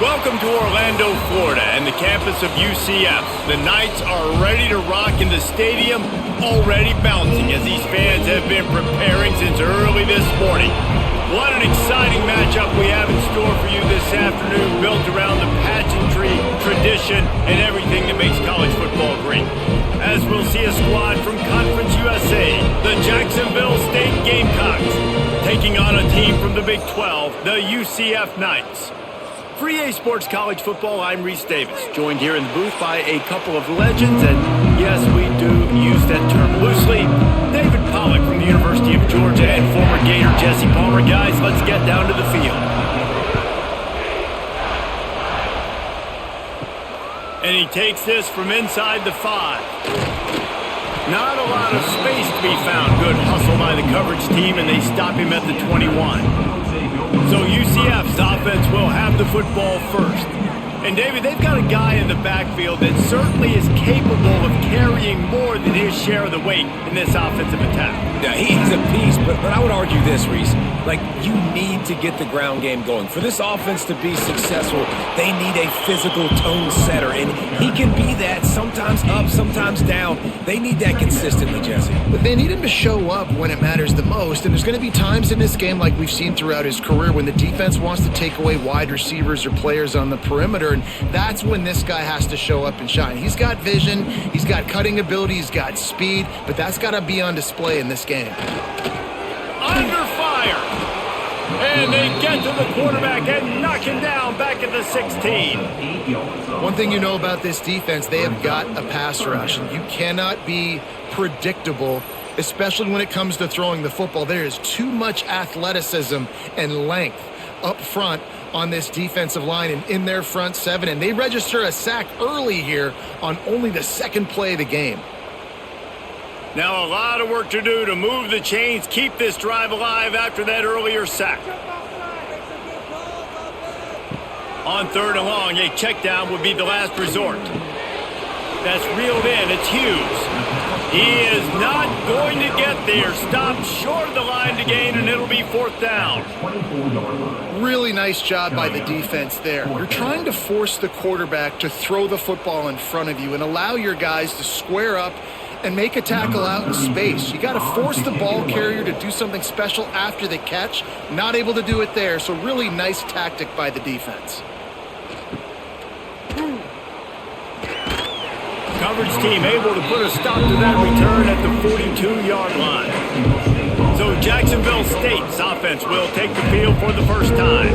Welcome to Orlando, Florida, and the campus of UCF. The Knights are ready to rock in the stadium, already bouncing as these fans have been preparing since early this morning. What an exciting matchup we have in store for you this afternoon, built around the pageantry, tradition, and everything that makes college football great. As we'll see a squad from Conference USA, the Jacksonville State Gamecocks, taking on a team from the Big 12, the UCF Knights. For EA Sports College Football, I'm Reese Davis, joined here in the booth by a couple of legends, and yes, we do use that term loosely. David Pollack from the University of Georgia and former Gator Jesse Palmer. Guys, let's get down to the field. And he takes this from inside the 5. Not a lot of space to be found. Good hustle by the coverage team, and they stop him at the 21. So UCF's offense will have the football first. And David, they've got a guy in the backfield that certainly is capable of carrying more than his share of the weight in this offensive attack. Yeah, he's a beast, but I would argue this, Reese. Like, you need to get the ground game going. For this offense to be successful, they need a physical tone setter, and he can be that, sometimes up, sometimes down. They need that consistently, Jesse. But they need him to show up when it matters the most, and there's going to be times in this game like we've seen throughout his career when the defense wants to take away wide receivers or players on the perimeter, and that's when this guy has to show up and shine. He's got vision, he's got cutting ability, he's got speed, but that's got to be on display in this game. Under fire! And they get to the quarterback and knock him down back at the 16. One thing you know about this defense, they have got a pass rush, and you cannot be predictable, especially when it comes to throwing the football. There is too much athleticism and length up front on this defensive line and in their front 7, and they register a sack early here on only the second play of the game. Now a lot of work to do to move the chains, keep this drive alive after that earlier sack. On 3rd and long, a check down would be the last resort. That's reeled in. It's Hughes. He is not going to get there. Stopped short of the line to gain, and it'll be 4th down. Really nice job by the defense there. You're trying to force the quarterback to throw the football in front of you and allow your guys to square up and make a tackle out in space. You got to force the ball carrier to do something special after the catch. Not able to do it there, so really nice tactic by the defense. Coverage team able to put a stop to that return at the 42-yard line. So Jacksonville State's offense will take the field for the first time.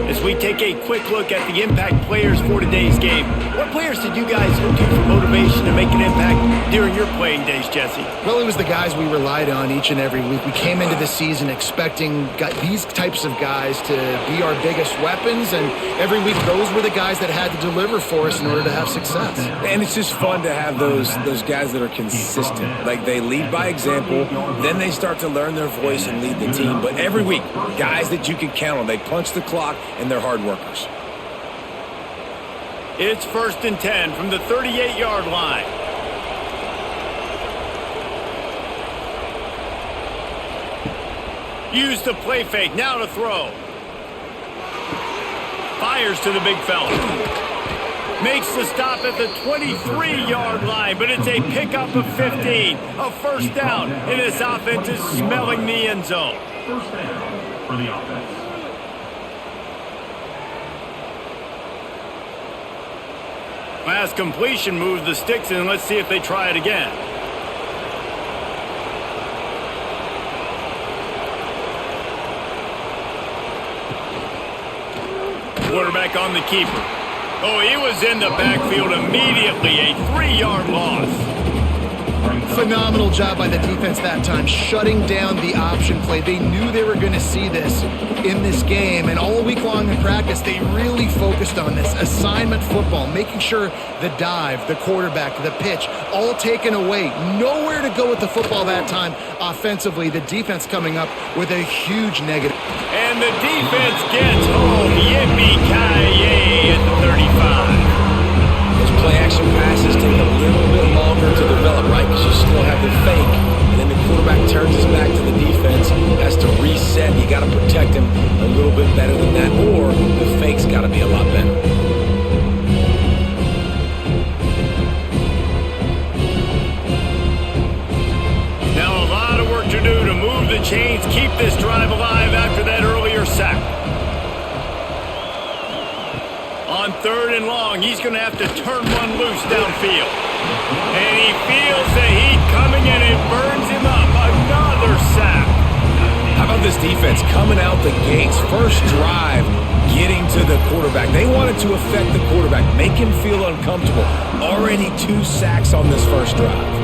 As we take a quick look at the impact players for today's game, what players did you guys look to for motivation to make an impact during your playing days, Jesse? Well, it was the guys we relied on each and every week. We came into the season expecting these types of guys to be our biggest weapons, and every week those were the guys that had to deliver for us in order to have success. And it's just fun to have those guys that are consistent. Like, they lead by example, then they start to learn their voice and lead the team. But every week, guys that you can count on, they punch the clock and they're hard workers. It's 1st and 10 from the 38-yard line. Use the play fake, now to throw. Fires to the big fella. Makes the stop at the 23-yard line, but it's a pickup of 15. A 1st down, and this offense is smelling the end zone. 1st down for the offense. Last completion moves the sticks in. Let's see if they try it again. Quarterback on the keeper. Oh, he was in the backfield immediately. A 3-yard loss. Phenomenal job by the defense that time, shutting down the option play. They knew they were going to see this in this game, and all week long in practice, they really focused on this assignment football, making sure the dive, the quarterback, the pitch, all taken away. Nowhere to go with the football that time offensively. The defense coming up with a huge negative. And the defense gets home. Yippee-ki-yay at the 35. Those play-action passes take a little bit longer to develop, right? Because you still have the fake, and then the quarterback turns his back to the defense, has to reset. You got to protect him a little bit better than that, or the fake's got to be a lot better. chains keep this drive alive after that earlier sack. On 3rd and long, he's going to have to turn one loose downfield. And he feels the heat coming and it burns him up. Another sack. How about this defense coming out the gates, first drive, getting to the quarterback. They wanted to affect the quarterback, make him feel uncomfortable. Already 2 sacks on this first drive.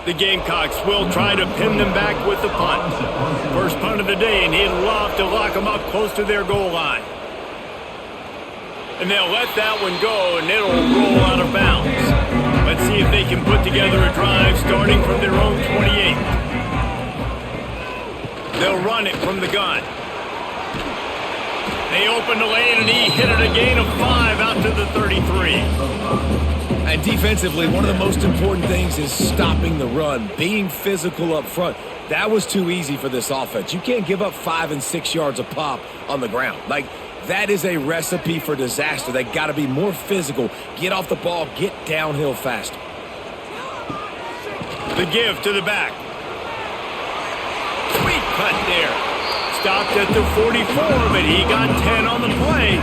The Gamecocks will try to pin them back with the punt. First punt of the day, and he'd love to lock them up close to their goal line. And they'll let that one go, and it'll roll out of bounds. Let's see if they can put together a drive starting from their own 28. They'll run it from the gun. They open the lane, and he hit it a gain of 5 out to the 33. And defensively, one of the most important things is stopping the run, being physical up front. That was too easy for this offense. You can't give up 5 and 6 yards a pop on the ground. Like, that is a recipe for disaster. They got to be more physical, get off the ball, get downhill faster. The give to the back. Sweet cut there. Stopped at the 44, but he got 10 on the play.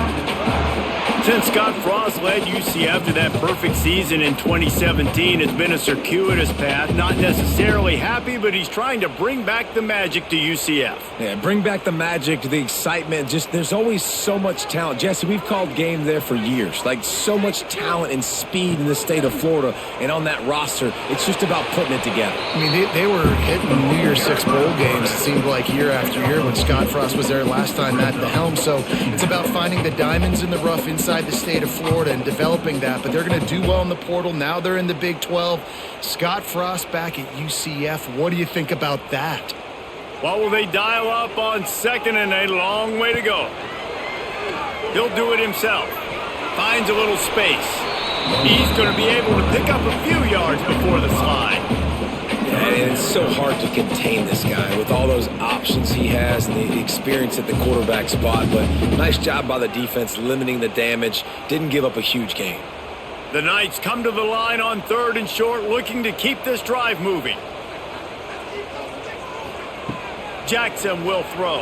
Since Scott Frost led UCF to that perfect season in 2017, it's been a circuitous path. Not necessarily happy, but he's trying to bring back the magic to UCF. Yeah, bring back the magic, the excitement. Just there's always so much talent. Jesse, we've called game there for years. Like, so much talent and speed in the state of Florida. And on that roster, it's just about putting it together. I mean, they were hitting New Year's Six bowl games, it seemed like, year after year when Scott Frost was there last time at the helm. So it's about finding the diamonds in the rough inside the state of Florida and developing that. But they're going to do well in the portal. Now they're in the Big 12. Scott Frost back at UCF. What do you think about that? What will they dial up on 2nd and a long way to go? He'll do it himself. Finds a little space. He's going to be able to pick up a few yards before the slide. And it's so hard to contain this guy with all those options he has and the experience at the quarterback spot. But nice job by the defense limiting the damage. Didn't give up a huge gain. The Knights come to the line on 3rd and short, looking to keep this drive moving. Jackson will throw.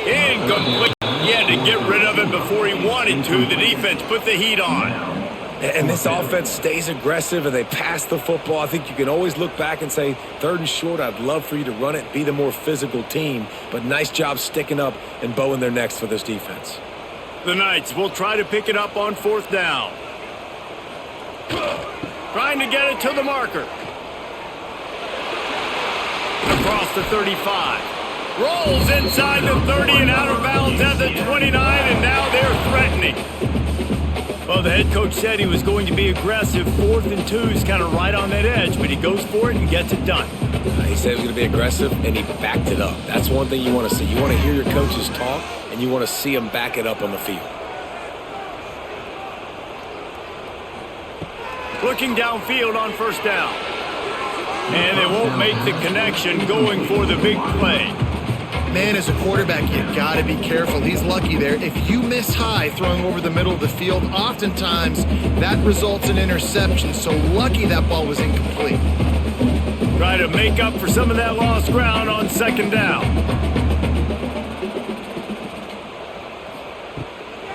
Incomplete. He had to get rid of it before he wanted to. The defense put the heat on. And this offense stays aggressive and they pass the football. I think you can always look back and say, 3rd and short, I'd love for you to run it, be the more physical team. But nice job sticking up and bowing their necks for this defense. The Knights will try to pick it up on 4th down. Trying to get it to the marker. Across the 35. Rolls inside the 30 and out of bounds at the 29, and now they're threatening. Well, the head coach said he was going to be aggressive. 4th and 2 is kind of right on that edge, but he goes for it and gets it done. He said he was going to be aggressive, and he backed it up. That's one thing you want to see. You want to hear your coaches talk, and you want to see them back it up on the field. Looking downfield on 1st down. And they won't make the connection going for the big play. Man, as a quarterback, you got to be careful. He's lucky there. If you miss high throwing over the middle of the field, oftentimes that results in interception. So lucky that ball was incomplete. Try to make up for some of that lost ground on 2nd down.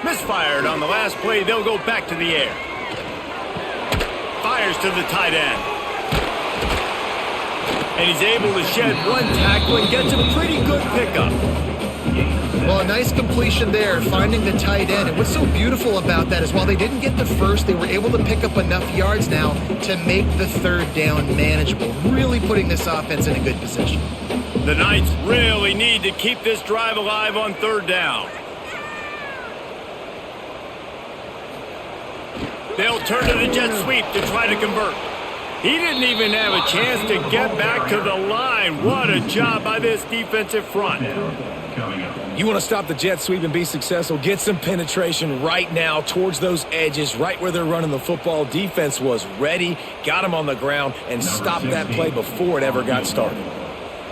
Misfired on the last play. They'll go back to the air. Fires to the tight end. And he's able to shed one tackle and gets a pretty good pickup. Well, a nice completion there, finding the tight end. And what's so beautiful about that is while they didn't get the first, they were able to pick up enough yards now to make the 3rd down manageable, really putting this offense in a good position. The Knights really need to keep this drive alive on 3rd down. They'll turn to the jet sweep to try to convert. He didn't even have a chance to get back to the line. What a job by this defensive front. You want to stop the jet sweep and be successful, get some penetration right now towards those edges, right where they're running the football. Defense was ready, got him on the ground, and stopped that play before it ever got started.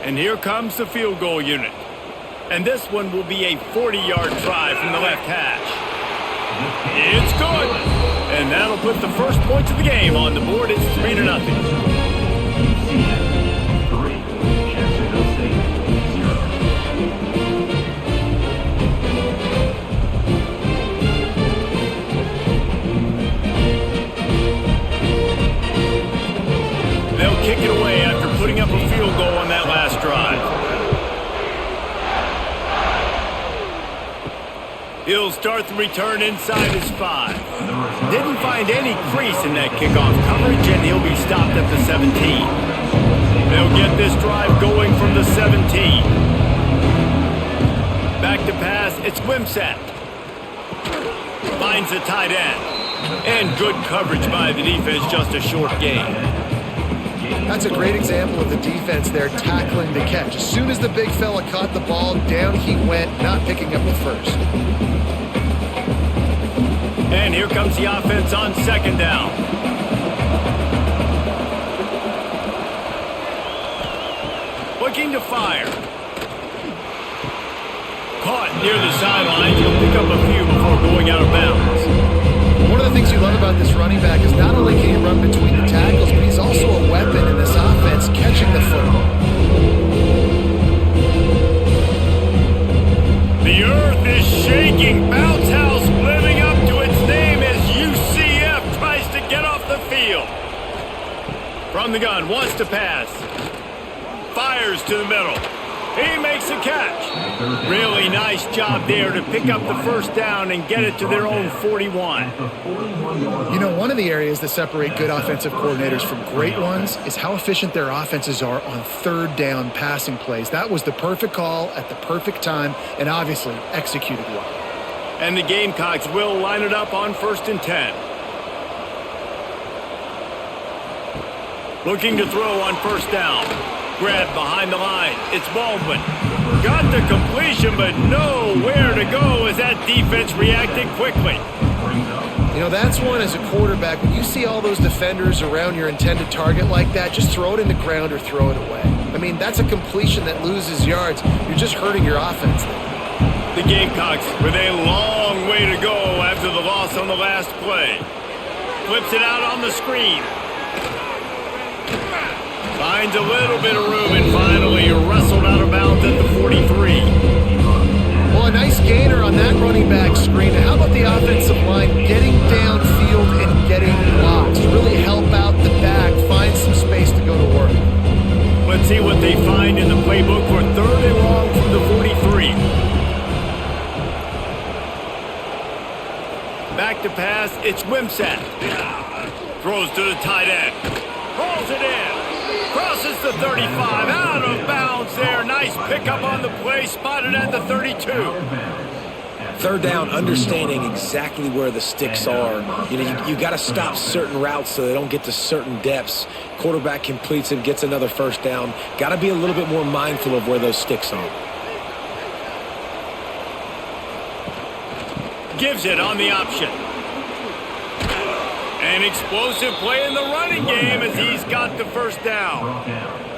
And here comes the field goal unit. And this one will be a 40-yard try from the left hash. It's good. And that'll put the first points of the game on the board. It's 3-0. UCF 3, Jacksonville State 0. They'll kick it away after putting up a field goal on that last drive. He'll start the return inside his 5. Didn't find any crease in that kickoff coverage, and he'll be stopped at the 17. They'll get this drive going from the 17. Back to pass, it's Wimsatt. Finds the tight end. And good coverage by the defense, just a short gain. That's a great example of the defense there tackling the catch. As soon as the big fella caught the ball, down he went, not picking up the first. And here comes the offense on second down. Looking to fire. Caught near the sidelines. He'll pick up a few before going out of bounds. One of the things you love about this running back is not only can he run between the tackles, but he's also a weapon in this offense catching the football. The earth is shaking. Bounce House living up to its name as UCF tries to get off the field. From the gun, wants to pass. Fires to the middle. He makes a catch. Really nice job there to pick up the first down and get it to their own 41. You know, one of the areas that separate good offensive coordinators from great ones is how efficient their offenses are on third down passing plays. That was the perfect call at the perfect time and obviously executed well. And the Gamecocks will line it up on 1st and 10. Looking to throw on first down. Grab behind the line. It's Baldwin. Got the completion, but nowhere to go as that defense reacted quickly. You know, that's one as a quarterback. When you see all those defenders around your intended target like that, just throw it in the ground or throw it away. I mean, that's a completion that loses yards. You're just hurting your offense there. The Gamecocks with a long way to go after the loss on the last play. Flips it out on the screen. Finds a little bit of room and finally wrestled out of bounds at the 43. Well, a nice gainer on that running back screen. How about the offensive line getting downfield and getting blocks to really help out the back, find some space to go to work. Let's see what they find in the playbook for 3rd and long from the 43. Back to pass, it's Wimsatt. Throws to the tight end. Pulls it in. Crosses the 35, out of bounds there. Nice pickup on the play, spotted at the 32. Third down, understanding exactly where the sticks are. You know, you got to stop certain routes so they don't get to certain depths. Quarterback completes it, gets another first down. Got to be a little bit more mindful of where those sticks are. Gives it on the option. An explosive play in the running game as he's got the first down.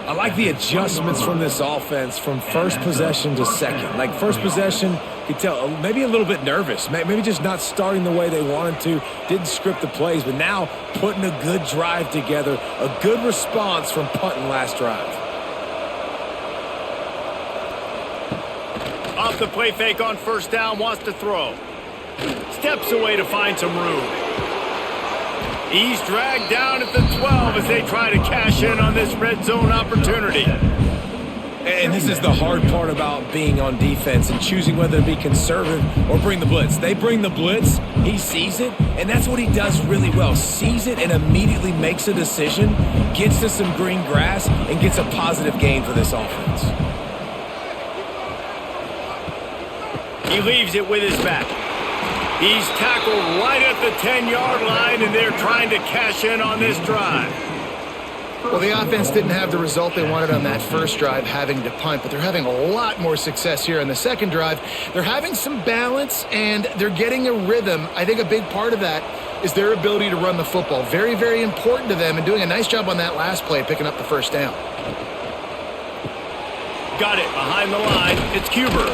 I like the adjustments from this offense from first possession to second. Like first possession, you could tell maybe a little bit nervous. Maybe just not starting the way they wanted to. Didn't script the plays, but now putting a good drive together. A good response from punting last drive. Off the play fake on first down, wants to throw. Steps away to find some room. He's dragged down at the 12 as they try to cash in on this red zone opportunity. And this is the hard part about being on defense and choosing whether to be conservative or bring the blitz. They bring the blitz, he sees it, and that's what he does really well. Sees it and immediately makes a decision, gets to some green grass, and gets a positive gain for this offense. He leaves it with his back. He's tackled right at the 10-yard line, and they're trying to cash in on this drive. Well, the offense didn't have the result they wanted on that first drive, having to punt, but they're having a lot more success here on the second drive. They're having some balance, and they're getting a rhythm. I think a big part of that is their ability to run the football. Very, very important to them, and doing a nice job on that last play, picking up the first down. Got it behind the line. It's Cuber.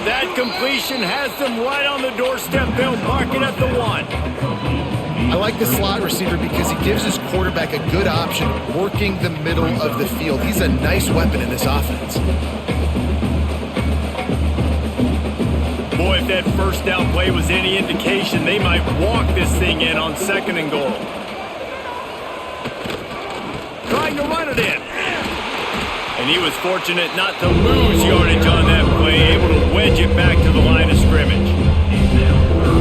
That completion has them right on the doorstep. They'll mark it at the 1. I like the slot receiver because he gives his quarterback a good option working the middle of the field. He's a nice weapon in this offense. Boy, if that first down play was any indication, they might walk this thing in on 2nd and goal. Trying to run it in. And he was fortunate not to lose yardage on that play, able to wedge it back to the line of scrimmage.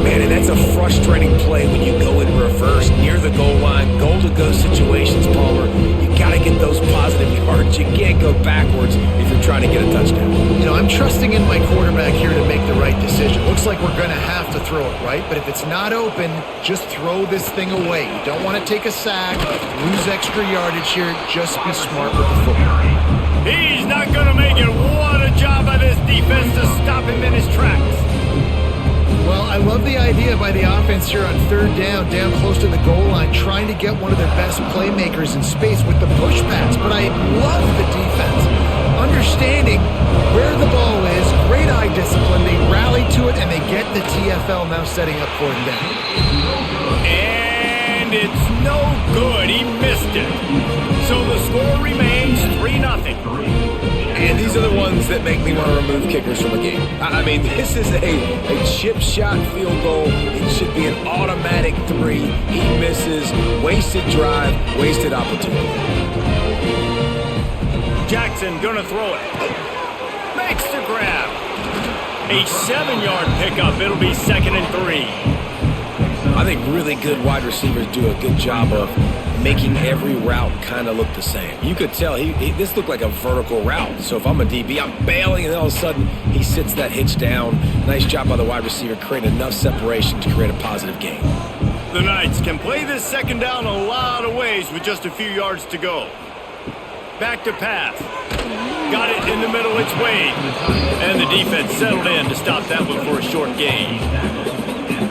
Man, and that's a frustrating play when you go in reverse near the goal line. Goal-to-go situations, Palmer. You got to get those positive yards. You can't go backwards if you're trying to get a touchdown. You know, I'm trusting in my quarterback here to make the right decision. Looks like we're going to have to throw it, right? But if it's not open, just throw this thing away. You don't want to take a sack, lose extra yardage here. Just be smart with the football. He's not going to make it. What a job by this defense to stop him in his tracks. Well, I love the idea by the offense here on 3rd down close to the goal line, trying to get one of their best playmakers in space with the push pass. But I love the defense. Understanding where the ball is, great eye discipline. They rally to it, and they get the TFL now setting up for him down. And it's no good. He missed it. So the score remains 3-0. And these are the ones that make me want to remove kickers from a game. I mean, this is a chip shot field goal. It should be an automatic 3. He misses. Wasted drive, wasted opportunity. Jackson gonna throw it. Makes the grab. A 7-yard pickup. It'll be 2nd and 3. I think really good wide receivers do a good job of making every route kind of look the same. You could tell this looked like a vertical route. So if I'm a DB, I'm bailing, and then all of a sudden he sits that hitch down. Nice job by the wide receiver, creating enough separation to create a positive gain. The Knights can play this 2nd down a lot of ways with just a few yards to go. Back to pass. Got it in the middle, it's Wade. And the defense settled in to stop that one for a short gain.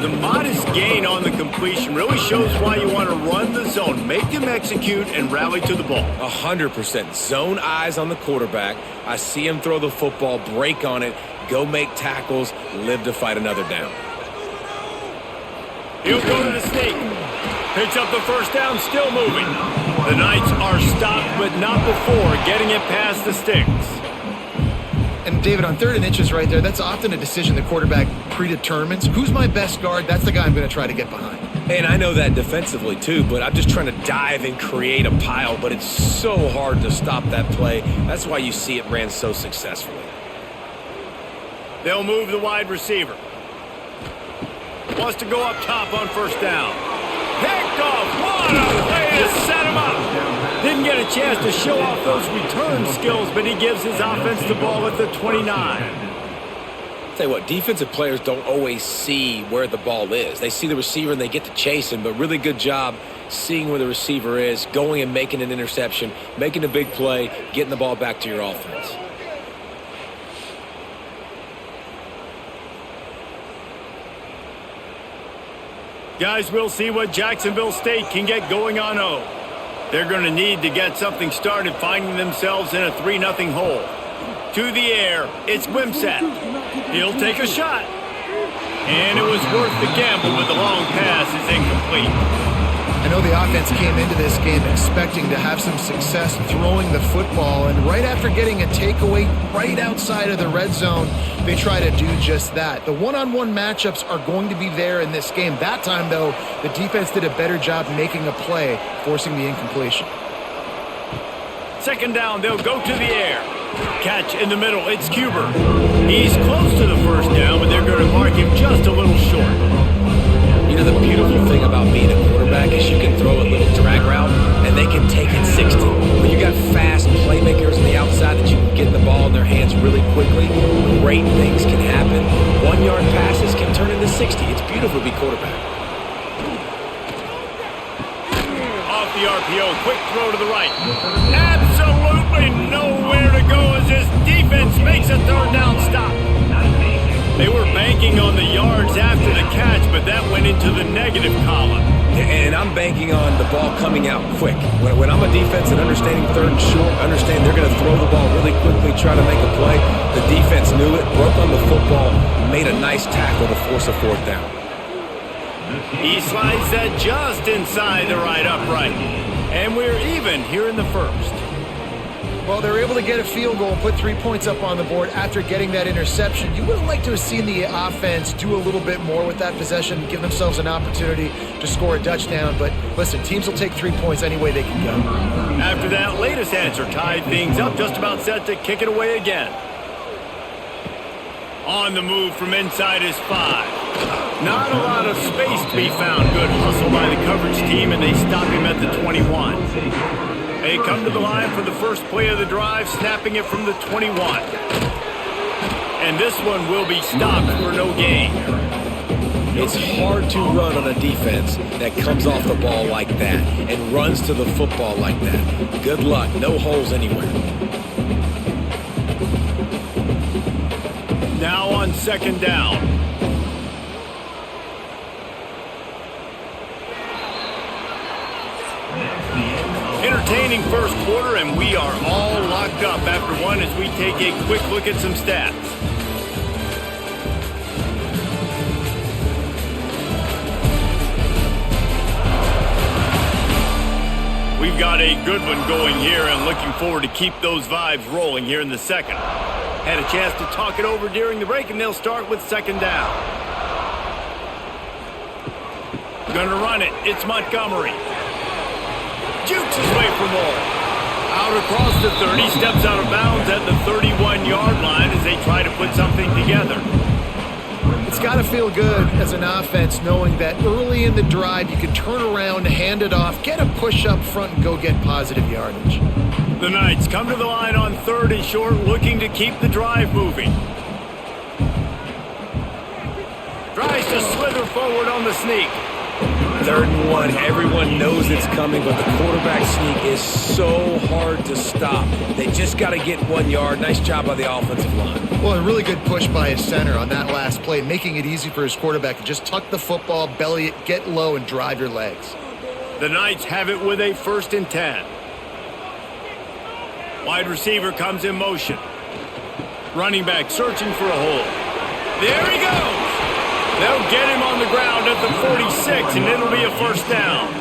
The modest gain on the completion really shows why you want to run the zone, make them execute, and rally to the ball. 100%. Zone eyes on the quarterback. I see him throw the football, break on it, go make tackles, live to fight another down. He'll go to the sneak. Picks up the first down, still moving. The Knights are stopped, but not before getting it past the sticks. And David, on 3rd and inches right there, that's often a decision the quarterback predetermines. Who's my best guard? That's the guy I'm going to try to get behind. And I know that defensively too, but I'm just trying to dive and create a pile, but it's so hard to stop that play. That's why you see it ran so successfully. They'll move the wide receiver. Wants to go up top on 1st down. Picked off. What a way to set him up. Didn't get a chance to show off those return skills, but he gives his offense the ball at the 29. Tell you what, defensive players don't always see where the ball is. They see the receiver and they get to chase him, but really good job seeing where the receiver is, going and making an interception, making a big play, getting the ball back to your offense. Guys, we'll see what Jacksonville State can get going on O. They're going to need to get something started, finding themselves in a 3-0 hole. To the air, it's Wimsatt. He'll take a shot. And it was worth the gamble, but the long pass is incomplete. I know the offense came into this game expecting to have some success throwing the football, and right after getting a takeaway right outside of the red zone, they try to do just that. The one-on-one matchups are going to be there in this game. That time, though, the defense did a better job making a play, forcing the incompletion. 2nd down, they'll go to the air. Catch in the middle, it's Cuber. He's close to the 1st down, but they're going to mark him just a little short. You know, the beautiful thing about being a quarterback is you can throw a little drag route, and they can take it 60. When you got fast playmakers on the outside that you can get the ball in their hands really quickly, great things can happen. 1-yard passes can turn into 60. It's beautiful to be quarterback. Off the RPO, quick throw to the right. Absolutely nowhere to go as this defense makes a 3rd down stop. They were banking on the yards after the catch, but that went into the negative column. And I'm banking on the ball coming out quick. When I'm a defense and understanding 3rd and short, understand they're going to throw the ball really quickly, try to make a play. The defense knew it, broke on the football, made a nice tackle to force a fourth down. He slides that just inside the right upright. And we're even here in the first. Well, they were able to get a field goal and put 3 points up on the board after getting that interception. You would have liked to have seen the offense do a little bit more with that possession, give themselves an opportunity to score a touchdown. But listen, teams will take 3 points any way they can go. After that latest answer tied things up, just about set to kick it away again. On the move from inside his 5. Not a lot of space to be found. Good hustle by the coverage team, and they stop him at the 21. They come to the line for the first play of the drive, snapping it from the 21. And this one will be stopped for no gain. It's hard to run on a defense that comes off the ball like that and runs to the football like that. Good luck. No holes anywhere. Now on second down. Entertaining first quarter, and we are all locked up after one as we take a quick look at some stats. We've got a good one going here and looking forward to keep those vibes rolling here in the second. Had a chance to talk it over during the break, and they'll start with second down. Gonna run it. It's Montgomery. Jukes his way for more. Out across the 30, steps out of bounds at the 31-yard line as they try to put something together. It's got to feel good as an offense knowing that early in the drive you can turn around, hand it off, get a push up front, and go get positive yardage. The Knights come to the line on third and short, looking to keep the drive moving. Tries to slither forward on the sneak. 3rd and 1. Everyone knows it's coming, but the quarterback sneak is so hard to stop. They just got to get 1 yard. Nice job by the offensive line. Well, a really good push by his center on that last play, making it easy for his quarterback to just tuck the football, belly it, get low, and drive your legs. The Knights have it with a 1st and 10. Wide receiver comes in motion. Running back searching for a hole. There he goes! They'll get him on the ground at the 46, and it'll be a first down.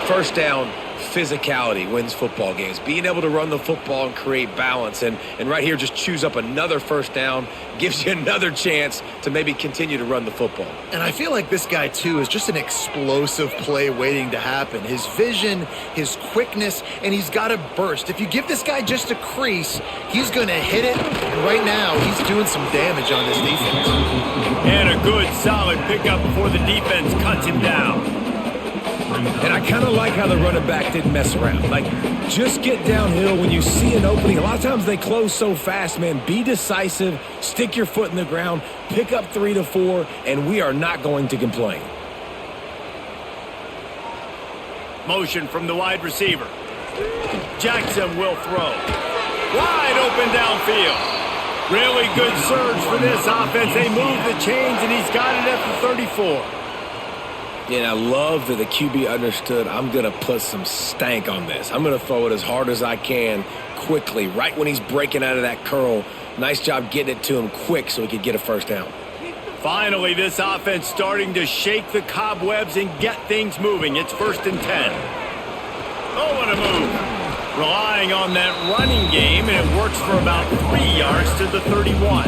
First down, physicality wins football games. Being able to run the football and create balance. And right here, just choose up another first down, gives you another chance to maybe continue to run the football. And I feel like this guy, too, is just an explosive play waiting to happen. His vision, his quickness, and he's got a burst. If you give this guy just a crease, he's going to hit it. And right now, he's doing some damage on this defense. And a good, solid pickup before the defense cuts him down. And I kind of like how the running back didn't mess around. Like, just get downhill when you see an opening. A lot of times they close so fast, man. Be decisive, stick your foot in the ground, pick up 3 to 4, and we are not going to complain. Motion from the wide receiver. Jackson will throw. Wide open downfield. Really good surge for this offense. They move the chains, and he's got it at the 34. And I love that the QB understood, I'm going to put some stank on this. I'm going to throw it as hard as I can quickly, right when he's breaking out of that curl. Nice job getting it to him quick so he could get a first down. Finally, this offense starting to shake the cobwebs and get things moving. It's 1st and 10. Oh, what a move. Relying on that running game, and it works for about 3 yards to the 31.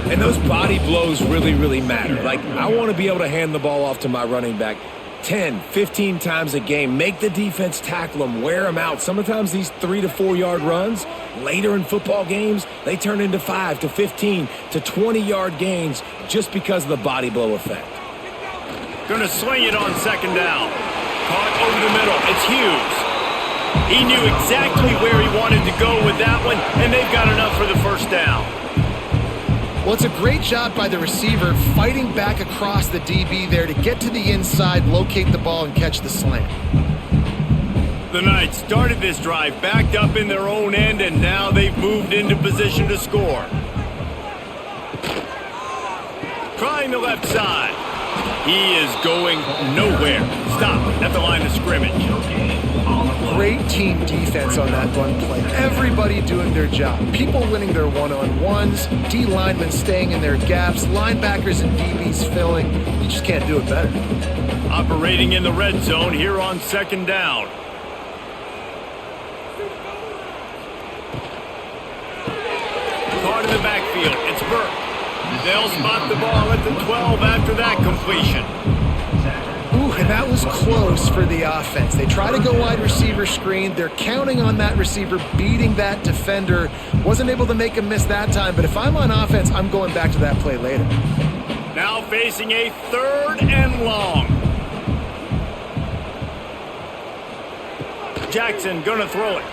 And those body blows really, really matter. Like, I want to be able to hand the ball off to my running back 10, 15 times a game. Make the defense tackle them, wear them out. Sometimes these 3 to 4 yard runs, later in football games, they turn into 5 to 15 to 20 yard gains just because of the body blow effect. Gonna swing it on second down. Caught over the middle. It's Hughes. He knew exactly where he wanted to go with that one, and they've got enough for the first down. Well, it's a great job by the receiver fighting back across the DB there to get to the inside, locate the ball, and catch the slant. The Knights started this drive backed up in their own end, and now they've moved into position to score. Trying the left side. He is going nowhere. Stop at the line of scrimmage. Great team defense on that run play. Everybody doing their job. People winning their one-on-ones, D linemen staying in their gaps, linebackers and DBs filling. You just can't do it better. Operating in the red zone here on second down. Caught in the backfield. It's Burke. They'll spot the ball at the 12 after that completion. Ooh, and that was close for the offense. They try to go wide receiver screen. They're counting on that receiver beating that defender. Wasn't able to make him miss that time, but if I'm on offense, I'm going back to that play later. Now facing a 3rd and long. Jackson gonna throw it.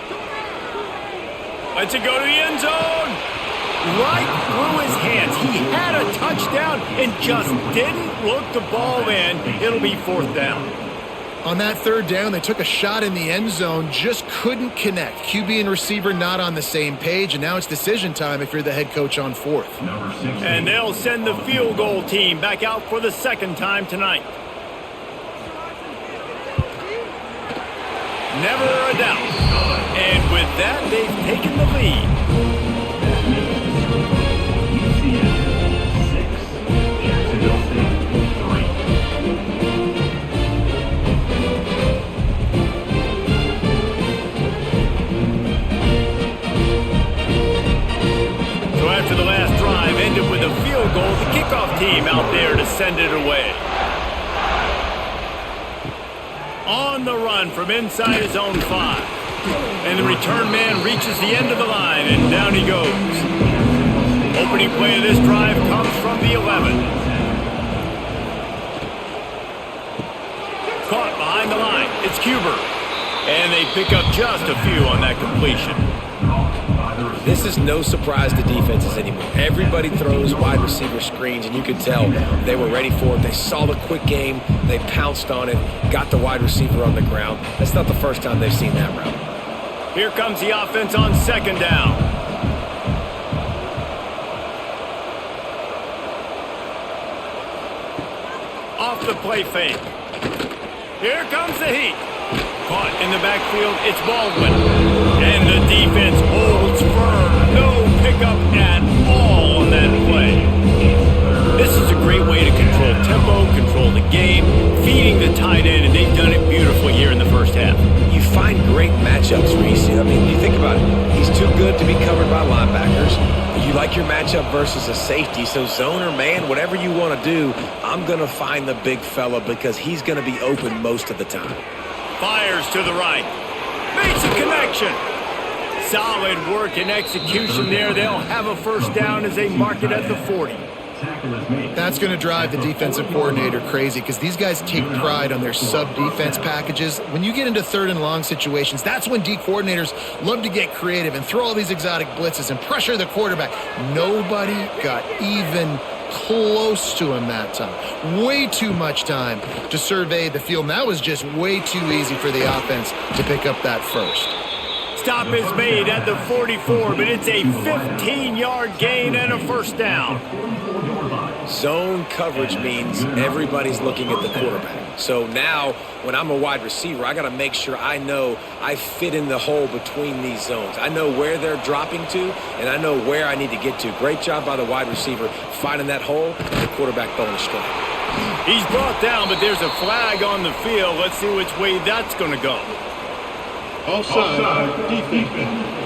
Lets it go to the end zone. Right through his hands. He had a touchdown and just didn't look the ball in. It'll be 4th down. On that 3rd down, they took a shot in the end zone, just couldn't connect. QB and receiver not on the same page, and now it's decision time if you're the head coach on 4th. And they'll send the field goal team back out for the 2nd time tonight. Never a doubt. And with that, they've taken the lead. UCF 6, Jacksonville State 3. So after the last drive ended with a field goal, the kickoff team out there to send it away. On the run from inside his own 5. And the return man reaches the end of the line, and down he goes. Opening play of this drive comes from the 11. Caught behind the line. It's Cuber. And they pick up just a few on that completion. This is no surprise to defenses anymore. Everybody throws wide receiver screens, and you could tell they were ready for it. They saw the quick game. They pounced on it, got the wide receiver on the ground. That's not the first time they've seen that route. Here comes the offense on 2nd down. Off the play fake. Here comes the heat. Caught in the backfield, it's Baldwin. And the defense holds firm. No pickup at all on that play. This is a great way to control tempo, control the game, feeding the tight end, and they've done it beautifully here in the first half. You find great matchups, Reese. I mean, you think about it. He's too good to be covered by linebackers. You like your matchup versus a safety, so zone or man, whatever you want to do, I'm going to find the big fella because he's going to be open most of the time. Fires to the right. Makes a connection. Solid work and execution there. They'll have a first down as they mark it at the 40. That's going to drive the defensive coordinator crazy because these guys take pride on their sub-defense packages. When you get into 3rd and long situations, that's when D coordinators love to get creative and throw all these exotic blitzes and pressure the quarterback. Nobody got even close to him that time. Way too much time to survey the field. And that was just way too easy for the offense to pick up that first. Stop is made at the 44, but it's a 15-yard gain and a first down. Zone coverage means everybody's looking at the quarterback. So now, when I'm a wide receiver, I got to make sure I know I fit in the hole between these zones. I know where they're dropping to, and I know where I need to get to. Great job by the wide receiver finding that hole, and the quarterback throwing a strike. He's brought down, but there's a flag on the field. Let's see which way that's going to go. Offside, defense.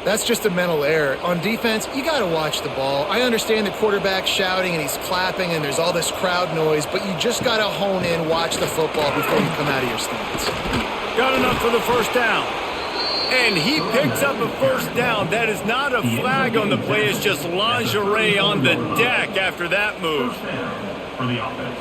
That's just a mental error. On defense, you got to watch the ball. I understand the quarterback's shouting and he's clapping and there's all this crowd noise, but you just got to hone in, watch the football before you come out of your stance. Got enough for the first down. And he picks up a first down. That is not a flag on the play. It's just lingerie on the deck after that move. First down for the offense.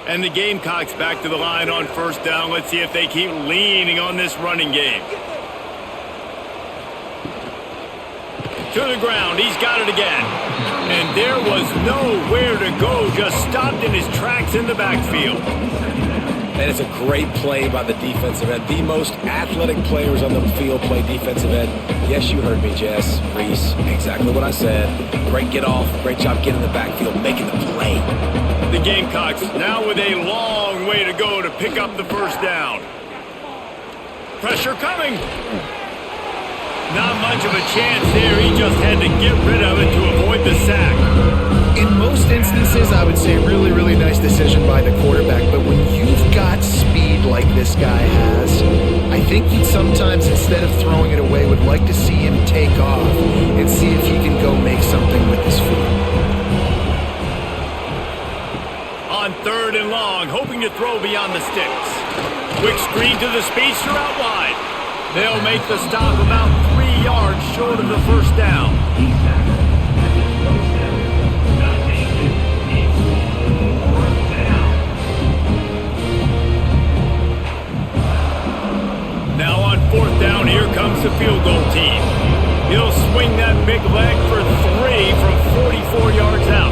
And the Gamecocks back to the line on first down. Let's see if they keep leaning on this running game. To the ground. He's got it again. And there was nowhere to go. Just stopped in his tracks in the backfield. And it's a great play by the defensive end. The most athletic players on the field play defensive end. Yes, you heard me, Jess, Reese. Exactly what I said. Great get off. Great job getting in the backfield, making the play. The Gamecocks now with a long way to go to pick up the first down. Pressure coming. Not much of a chance there. He just had to get rid of it to avoid the sack. In most instances, I would say really, really nice decision by the quarterback. But when you've got speed like this guy has, I think you'd sometimes, instead of throwing it away, would like to see him take off and see if he can go make something with his feet. On 3rd and long, hoping to throw beyond the sticks. Quick screen to the speedster out wide. They'll make the stop about 3 yards short of the first down. Now on 4th down, here comes the field goal team. He'll swing that big leg for 3 from 44 yards out.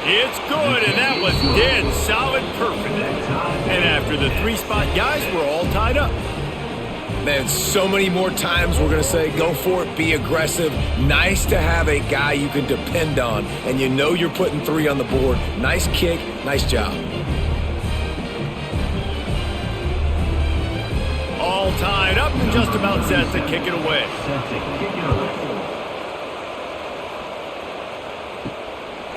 It's good, and that was dead solid perfect. And after the 3-spot guys, we're all tied up. Man, so many more times we're going to say, go for it, be aggressive. Nice to have a guy you can depend on, and you know you're putting 3 on the board. Nice kick, nice job. All tied up and just about set to kick it away.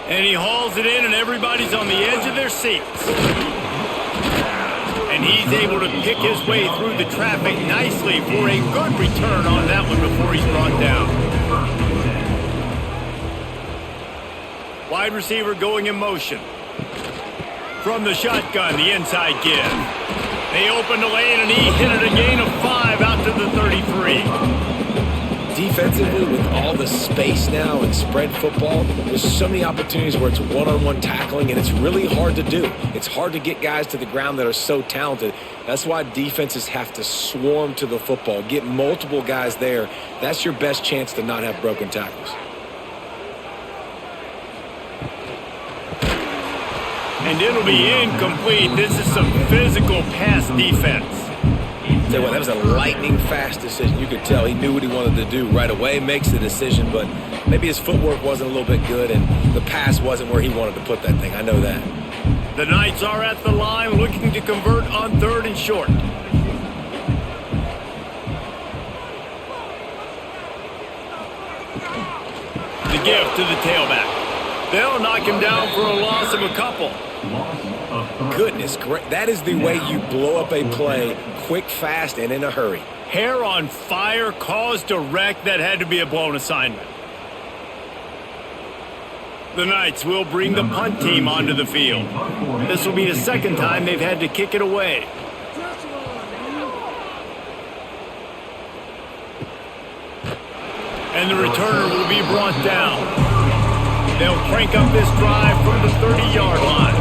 And he hauls it in, and everybody's on the edge of their seats. And he's able to pick his way through the traffic nicely for a good return on that one before he's brought down. Wide receiver going in motion. From the shotgun, the inside give. They opened the lane, and he hit it a gain of 5 out to the 33. Defensively, with all the space now and spread football, there's so many opportunities where it's one-on-one tackling, and it's really hard to do. It's hard to get guys to the ground that are so talented. That's why defenses have to swarm to the football, get multiple guys there. That's your best chance to not have broken tackles. And it'll be incomplete. This is some physical pass defense. Tell you what, that was a lightning-fast decision. You could tell he knew what he wanted to do right away, makes the decision, but maybe his footwork wasn't a little bit good, and the pass wasn't where he wanted to put that thing. I know that. The Knights are at the line looking to convert on 3rd and short. The give to the tailback. They'll knock him down for a loss of a couple. Goodness, great. That is the way you blow up a play, quick, fast, and in a hurry. Hair on fire, caused a wreck. That had to be a blown assignment. The Knights will bring the punt team onto the field. This will be the 2nd time they've had to kick it away. And the returner will be brought down. They'll crank up this drive from the 30-yard line.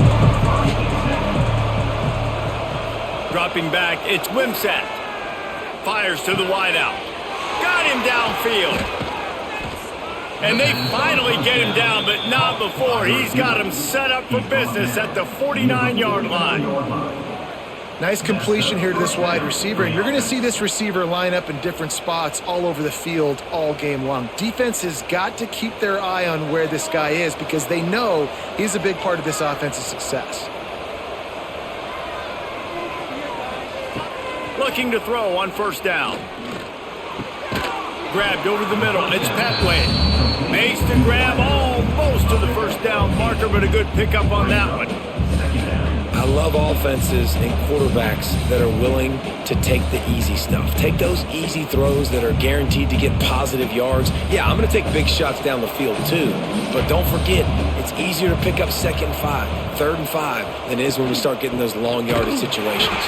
Dropping back, it's Wimsatt. Fires to the wideout. Got him downfield. And they finally get him down, but not before. He's got him set up for business at the 49-yard line. Nice completion here to this wide receiver, and you're going to see this receiver line up in different spots all over the field all game long. Defense has got to keep their eye on where this guy is because they know he's a big part of this offense's success. Looking to throw on 1st down. Grabbed over the middle. It's Petway. Makes the grab almost to the 1st down marker, but a good pickup on that one. I love offenses and quarterbacks that are willing to take the easy stuff. Take those easy throws that are guaranteed to get positive yards. Yeah, I'm going to take big shots down the field too, but don't forget, it's easier to pick up 2nd and 5, 3rd and 5 than it is when we start getting those long yardage situations.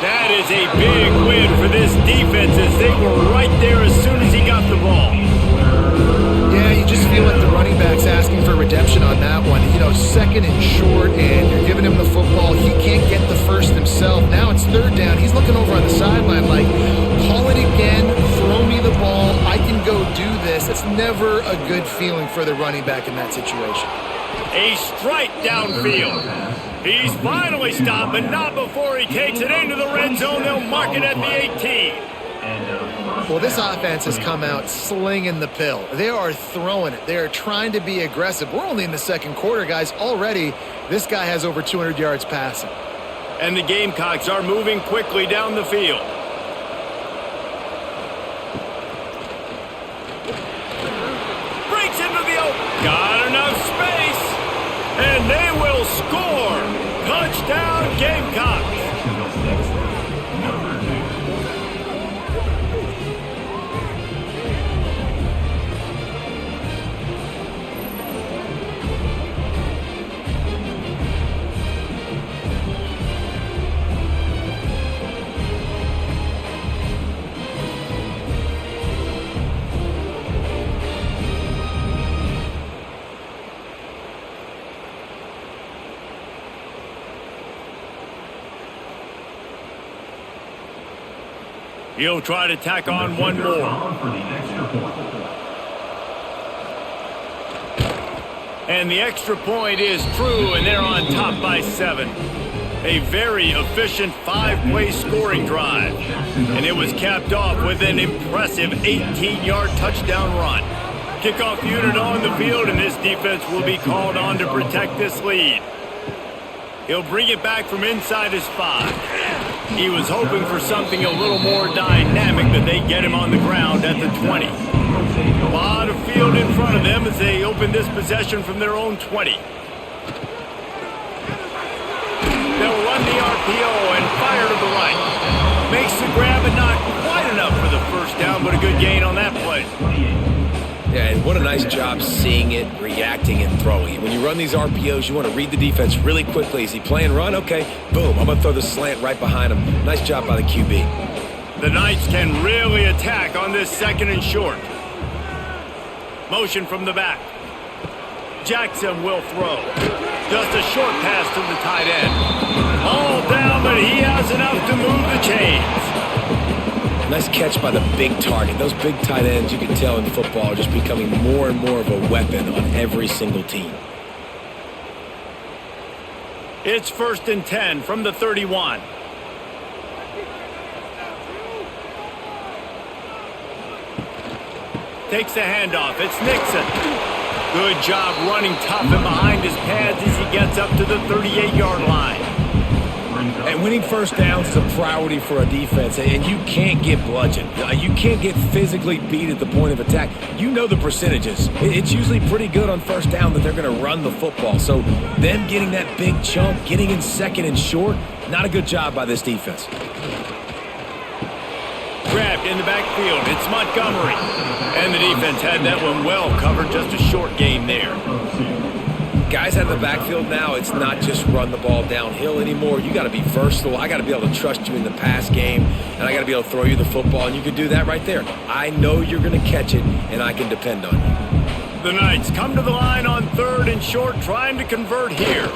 That is a big win for this defense as they were right there as soon as he got the ball. Yeah, you just feel like the running back's asking for redemption on that one. You know, 2nd and short, and you're giving him the football. He can't get the first himself. Now it's 3rd down. He's looking over on the sideline like, call it again, throw me the ball, I can go do this. It's never a good feeling for the running back in that situation. A strike downfield. He's finally stopped, but not before he takes it into the red zone. They'll mark it at the 18. Well, this offense has come out slinging the pill. They are throwing it. They are trying to be aggressive. We're only in the second quarter, guys. Already, this guy has over 200 yards passing. And the Gamecocks are moving quickly down the field. Breaks into the open. Got enough space. And they will score. Touchdown, Gamecocks. Jacksonville State, number 2. He'll try to tack on one more. For the extra point. And the extra point is true, and they're on top by 7. A very efficient 5-play scoring drive. And it was capped off with an impressive 18-yard touchdown run. Kickoff unit on the field, and this defense will be called on to protect this lead. He'll bring it back from inside his 5. He was hoping for something a little more dynamic, but they get him on the ground at the 20. A lot of field in front of them as they open this possession from their own 20. They'll run the RPO and fire to the right. Makes the grab and not quite enough for the first down, but a good gain on that play. Yeah, and what a nice job seeing it, reacting, and throwing it. When you run these RPOs, you want to read the defense really quickly. Is he playing run? Okay, boom, I'm going to throw the slant right behind him. Nice job by the QB. The Knights can really attack on this second and short. Motion from the back. Jackson will throw. Just a short pass to the tight end. All down, but he has enough to move the chains. Nice catch by the big target. Those big tight ends, you can tell in football, are just becoming more and more of a weapon on every single team. It's 1st and 10 from the 31. Takes the handoff. It's Nixon. Good job running tough and behind his pads as he gets up to the 38-yard line. And winning first downs is a priority for a defense, and you can't get bludgeoned. You can't get physically beat at the point of attack. You know the percentages. It's usually pretty good on first down that they're going to run the football. So them getting that big chunk, getting in second and short, not a good job by this defense. Grabbed in the backfield. It's Montgomery. And the defense had that one well covered. Just a short gain there. Guys out of the backfield now, it's not just run the ball downhill anymore. You got to be versatile. I got to be able to trust you in the pass game, and I got to be able to throw you the football, and you can do that right there. I know you're going to catch it, and I can depend on you. The Knights come to the line on 3rd and short, trying to convert here.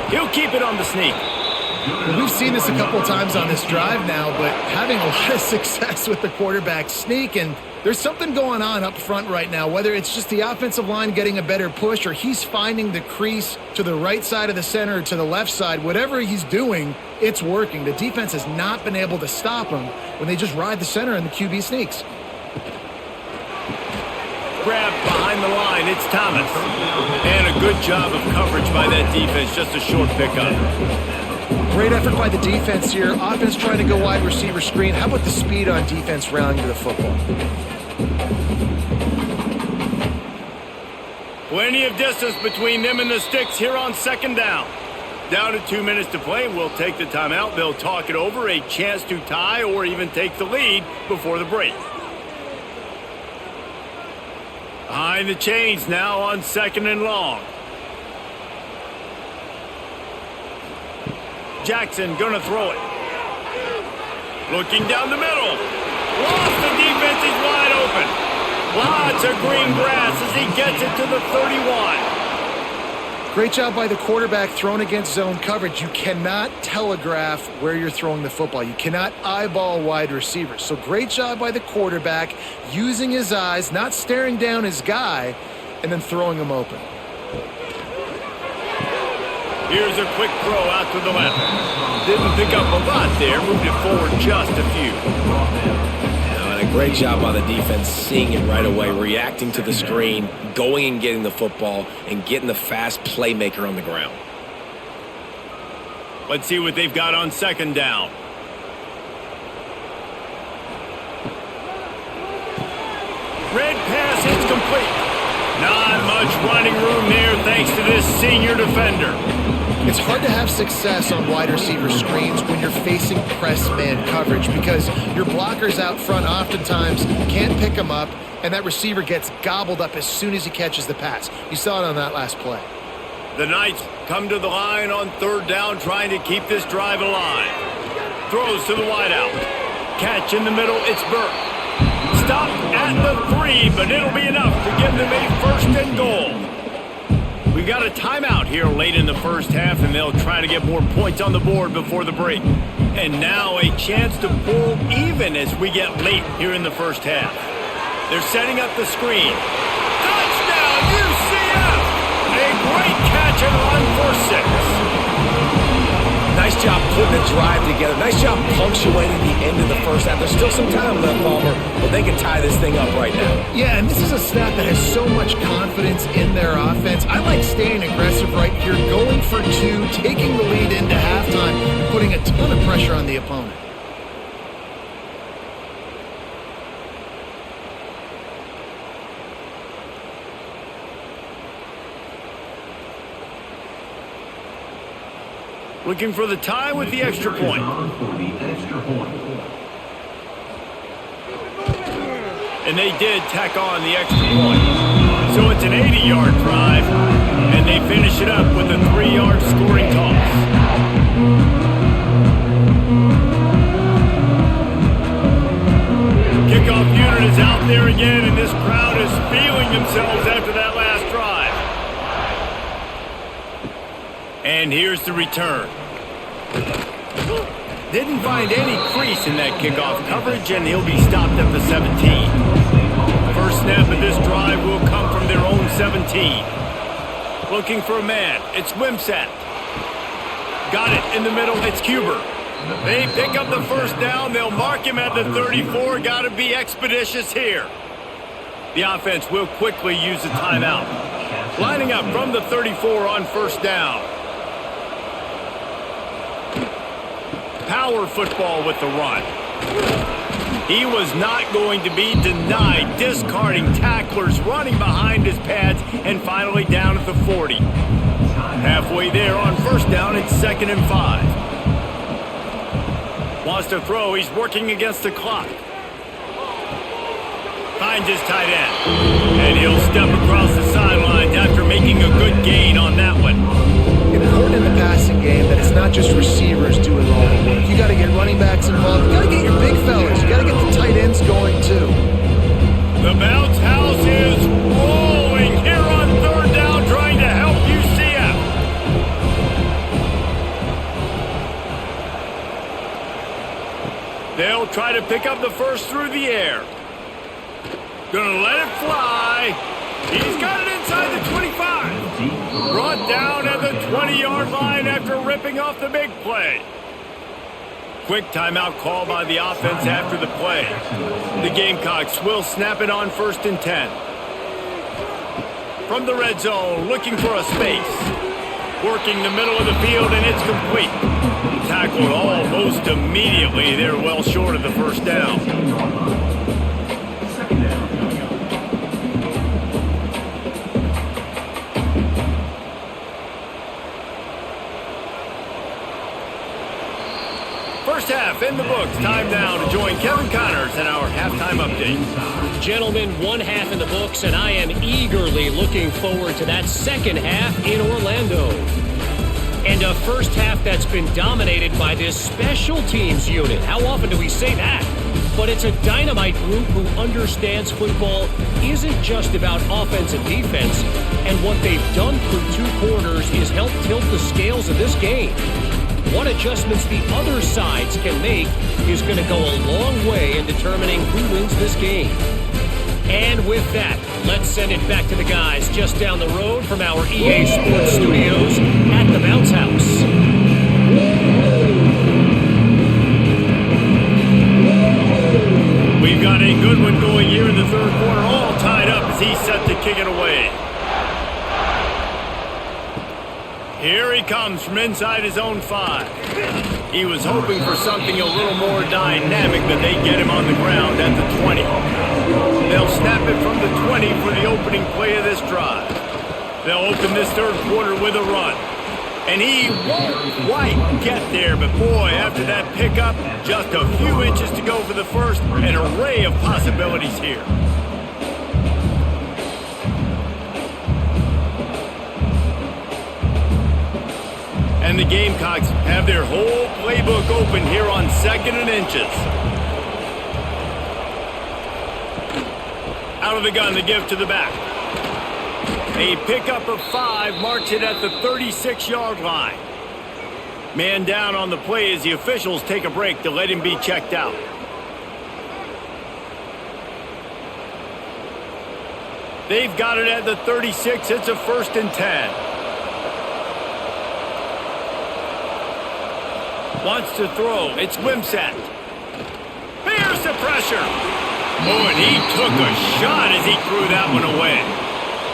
He'll keep it on the sneak. Well, we've seen this a couple times on this drive now, but having a lot of success with the quarterback sneak, and there's something going on up front right now, whether it's just the offensive line getting a better push or he's finding the crease to the right side of the center or to the left side. Whatever he's doing, it's working. The defense has not been able to stop him when they just ride the center and the QB sneaks. Grab behind the line. It's Thomas. And a good job of coverage by that defense. Just a short pickup. Great effort by the defense here. Offense trying to go wide receiver screen. How about the speed on defense rallying to the football? Plenty of distance between them and the sticks here on 2nd down. Down to 2 minutes to play. We'll take the timeout. They'll talk it over. A chance to tie or even take the lead before the break. Behind the chains now on 2nd and long. Jackson gonna throw it. Looking down the middle. Lost the defense, he's wide open. Lots of green grass as he gets it to the 31. Great job by the quarterback thrown against zone coverage. You cannot telegraph where you're throwing the football. You cannot eyeball wide receivers. So great job by the quarterback using his eyes, not staring down his guy, and then throwing him open. Here's a quick throw out to the left. Didn't pick up a lot there, moved it forward just a few. And a great job by the defense seeing it right away, reacting to the screen, going and getting the football, and getting the fast playmaker on the ground. Let's see what they've got on second down. Red pass is complete. Not much running room there thanks to this senior defender. It's hard to have success on wide receiver screens when you're facing press man coverage because your blockers out front oftentimes can't pick them up, and that receiver gets gobbled up as soon as he catches the pass. You saw it on that last play. The Knights come to the line on third down, trying to keep this drive alive. Throws to the wideout. Catch in the middle, it's Burke. Stop at the 3, but it'll be enough to give them a first and goal. We got a timeout here late in the first half, and they'll try to get more points on the board before the break. And now a chance to pull even as we get late here in the first half. They're setting up the screen. Touchdown, UCF! A great catch and run for 6. Nice job putting the drive together. Nice job punctuating the end of the first half. There's still some time left, Palmer, but they can tie this thing up right now. Yeah, and this is a staff that has so much confidence in their offense. I like staying aggressive right here, going for 2, taking the lead into halftime, and putting a ton of pressure on the opponent. Looking for the tie with the extra point. And they did tack on the extra point. So it's an 80-yard drive, and they finish it up with a 3-yard scoring toss. Kickoff unit is out there again, and this crowd is feeling themselves after that last drive. And here's the return. Didn't find any crease in that kickoff coverage, and he'll be stopped at the 17. First snap of this drive will come from their own 17. Looking for a man. It's Wimsatt. Got it in the middle. It's Cuber. They pick up the first down. They'll mark him at the 34. Got to be expeditious here. The offense will quickly use a timeout. Lining up from the 34 on first down. Power football with the run. He was not going to be denied, discarding tacklers, running behind his pads, and finally down at the 40. Halfway there on first down, it's 2nd and 5. Wants to throw, he's working against the clock. Finds his tight end. And he'll step across the sidelines after making a good gain on that one. Important in the passing game that it's not just receivers doing all the work. You got to get running backs involved. You got to get your big fellas. You got to get the tight ends going too. The bounce house is rolling here on third down, trying to help UCF. They'll try to pick up the first through the air. Gonna let it fly. He's got it inside the 25. Brought down at the 20-yard line after ripping off the big play. Quick timeout call by the offense after the play. The Gamecocks will snap it on 1st and 10. From the red zone, looking for a space. Working the middle of the field, and it's complete. Tackled almost immediately. They're well short of the first down. First half in the books. Time now to join Kevin Connors in our halftime update. Gentlemen, one half in the books, and I am eagerly looking forward to that second half in Orlando. And a first half that's been dominated by this special teams unit. How often do we say that? But it's a dynamite group who understands football isn't just about offense and defense. And what they've done through 2 quarters is help tilt the scales of this game. What adjustments the other sides can make is going to go a long way in determining who wins this game. And with that, let's send it back to the guys just down the road from our EA Sports Studios at the Bounce House. We've got a good one going here in the third quarter, all tied up as he's set to kick it away. Here he comes from inside his own 5. He was hoping for something a little more dynamic, but they get him on the ground at the 20. They'll snap it from the 20 for the opening play of this drive. They'll open this third quarter with a run. And he won't quite get there, but boy, after that pickup, just a few inches to go for the first, an array of possibilities here. And the Gamecocks have their whole playbook open here on 2nd and inches. Out of the gun, the give to the back. A pickup of 5 marks it at the 36-yard line. Man down on the play as the officials take a break to let him be checked out. They've got it at the 36. It's a 1st and 10. Wants to throw. It's Wimsatt. Here's the pressure. Oh, and he took a shot as he threw that one away.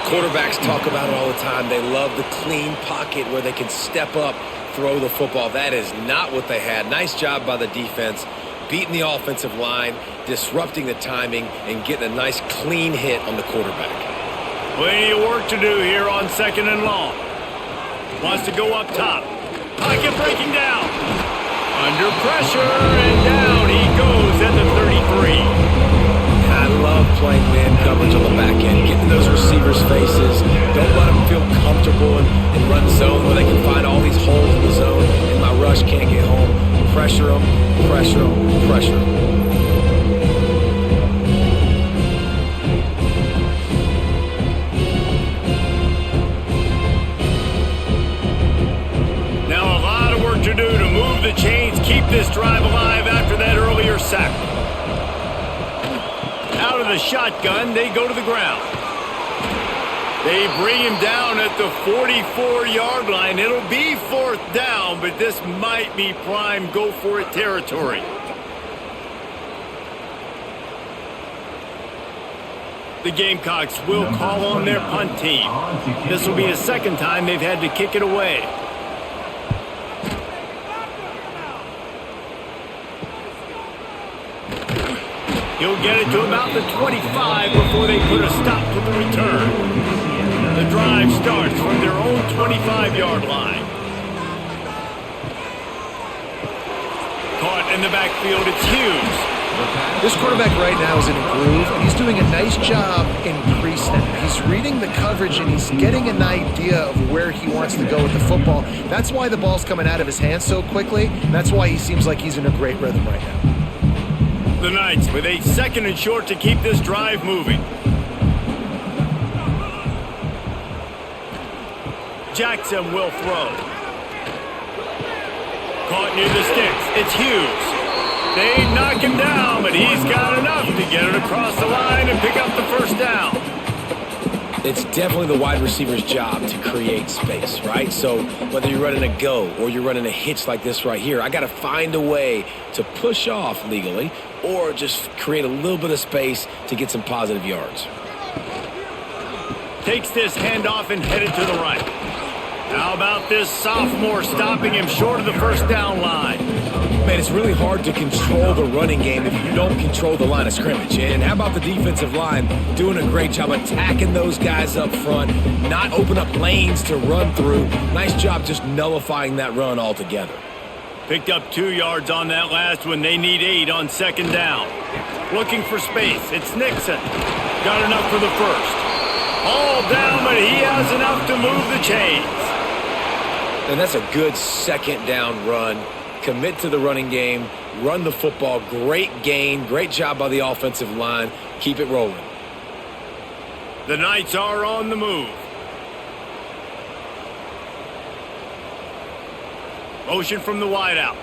Quarterbacks talk about it all the time. They love the clean pocket where they can step up, throw the football. That is not what they had. Nice job by the defense, beating the offensive line, disrupting the timing, and getting a nice clean hit on the quarterback. Plenty of work to do here on 2nd and long. Wants to go up top. Pocket breaking down. Under pressure, and down he goes at the 33. I love playing man coverage on the back end, getting those receivers' faces. Don't let them feel comfortable and run zone where they can find all these holes in the zone, and my rush can't get home. Pressure them, pressure them, pressure them. To do to move the chains, keep this drive alive after that earlier sack. Out of the shotgun, they go to the ground. They bring him down at the 44-yard line. It'll be 4th down, but this might be prime go-for-it territory. The Gamecocks will call on their punt team. This will be the 2nd time they've had to kick it away. He'll get it to about the 25 before they put a stop to the return. The drive starts from their own 25-yard line. Caught in the backfield, it's Hughes. This quarterback right now is in a groove, and he's doing a nice job in pre-snap. He's reading the coverage, and he's getting an idea of where he wants to go with the football. That's why the ball's coming out of his hands so quickly, and that's why he seems like he's in a great rhythm right now. The Knights with a 2nd and short to keep this drive moving. Jackson will throw. Caught near the sticks. It's Hughes. They knock him down, but he's got enough to get it across the line and pick up the 1st down. It's definitely the wide receiver's job to create space, right? So whether you're running a go or you're running a hitch like this right here, I got to find a way to push off legally or just create a little bit of space to get some positive yards. Takes this handoff and headed to the right. How about this sophomore stopping him short of the 1st down line? Man, it's really hard to control the running game if you don't control the line of scrimmage. And how about the defensive line doing a great job attacking those guys up front, not open up lanes to run through. Nice job just nullifying that run altogether. Picked up 2 yards on that last one. They need 8 on 2nd down. Looking for space. It's Nixon. Got enough for the 1st. All down, but he has enough to move the chains. And that's a good 2nd down run. Commit to the running game, run the football, great gain, great job by the offensive line. Keep it rolling. The Knights are on the move. Motion from the wideout.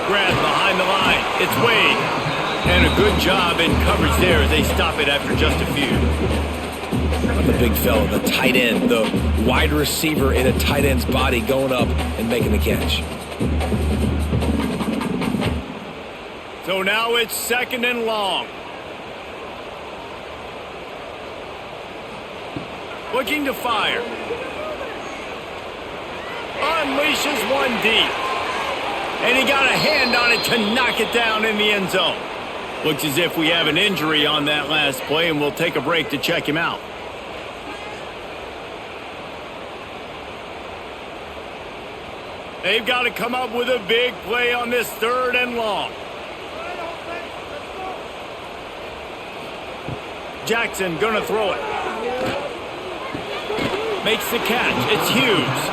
Grab behind the line. It's Wade. And a good job in coverage there as they stop it after just a few. The big fella, the tight end, the wide receiver in a tight end's body going up and making the catch. So now it's 2nd and long. Looking to fire. Unleashes one deep. And he got a hand on it to knock it down in the end zone. Looks as if we have an injury on that last play, and we'll take a break to check him out. They've got to come up with a big play on this 3rd and long. Jackson gonna throw it. Makes the catch. It's Hughes.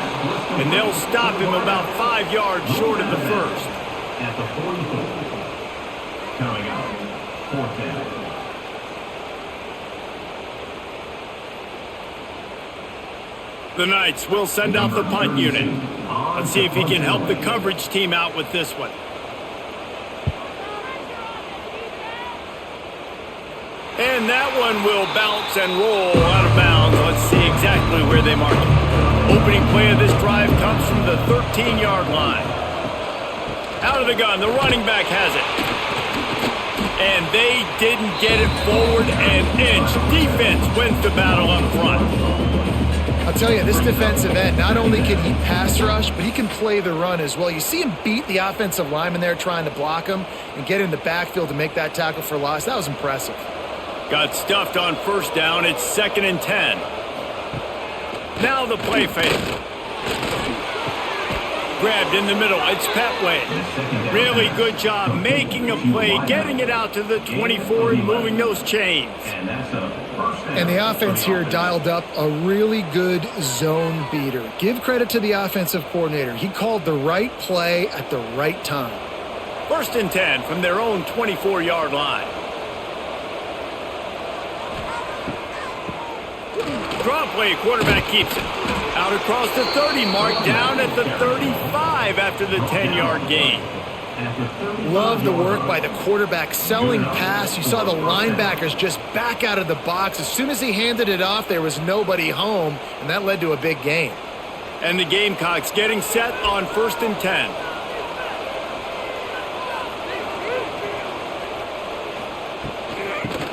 And they'll stop him about 5 yards short of the first. At the 44. Coming up, 4th down. The Knights will send out the punt unit. Let's see if he can help the coverage team out with this one. And that one will bounce and roll out of bounds. Let's see exactly where they mark it. Opening play of this drive comes from the 13-yard line. Out of the gun, the running back has it. And they didn't get it forward an inch. Defense wins the battle up front. I'll tell you, this defensive end, not only can he pass rush, but he can play the run as well. You see him beat the offensive lineman there trying to block him and get in the backfield to make that tackle for loss. That was impressive. Got stuffed on 1st down. It's 2nd and 10. Now the play fake. Grabbed in the middle. It's Petway. Really good job making a play, getting it out to the 24 and moving those chains. And the offense here dialed up a really good zone beater. Give credit to the offensive coordinator. He called the right play at the right time. 1st and 10 from their own 24-yard line. Draw play, quarterback keeps it. Out across the 30 mark, down at the 35 after the 10-yard gain. Love the work by the quarterback selling pass. You saw the linebackers just back out of the box. As soon as he handed it off, there was nobody home, and that led to a big gain. And the Gamecocks getting set on 1st and 10.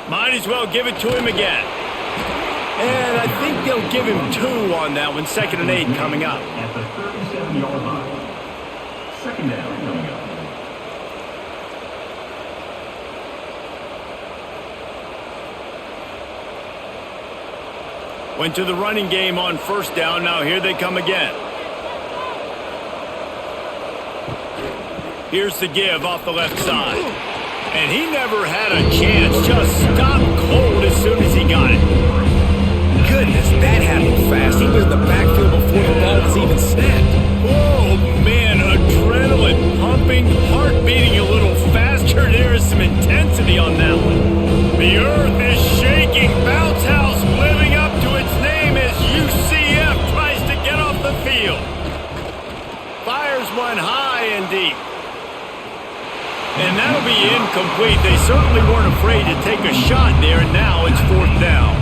Might as well give it to him again. And I think they'll give him 2 on that one. 2nd and 8 coming up. At the 37-yard line. 2nd down coming up. Went to the running game on 1st down. Now here they come again. Here's the give off the left side. And he never had a chance. Just stopped cold as soon as he got it. Goodness, that happened fast. He was in the backfield before the ball was even snapped. Oh, man, adrenaline pumping, heart beating a little faster. There is some intensity on that one. The earth is shaking. Bounce House living up to its name as UCF tries to get off the field. Fires one high and deep. And that'll be incomplete. They certainly weren't afraid to take a shot there, and now it's 4th down.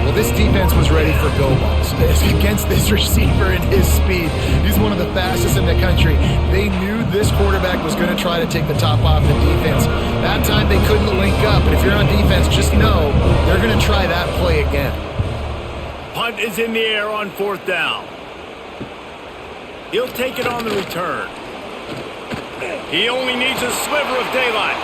Well, this defense was ready for go balls against this receiver and his speed. He's one of the fastest in the country. They knew this quarterback was going to try to take the top off the defense. That time they couldn't link up, but if you're on defense, just know they're going to try that play again. Punt is in the air on 4th down. He'll take it on the return. He only needs a sliver of daylight.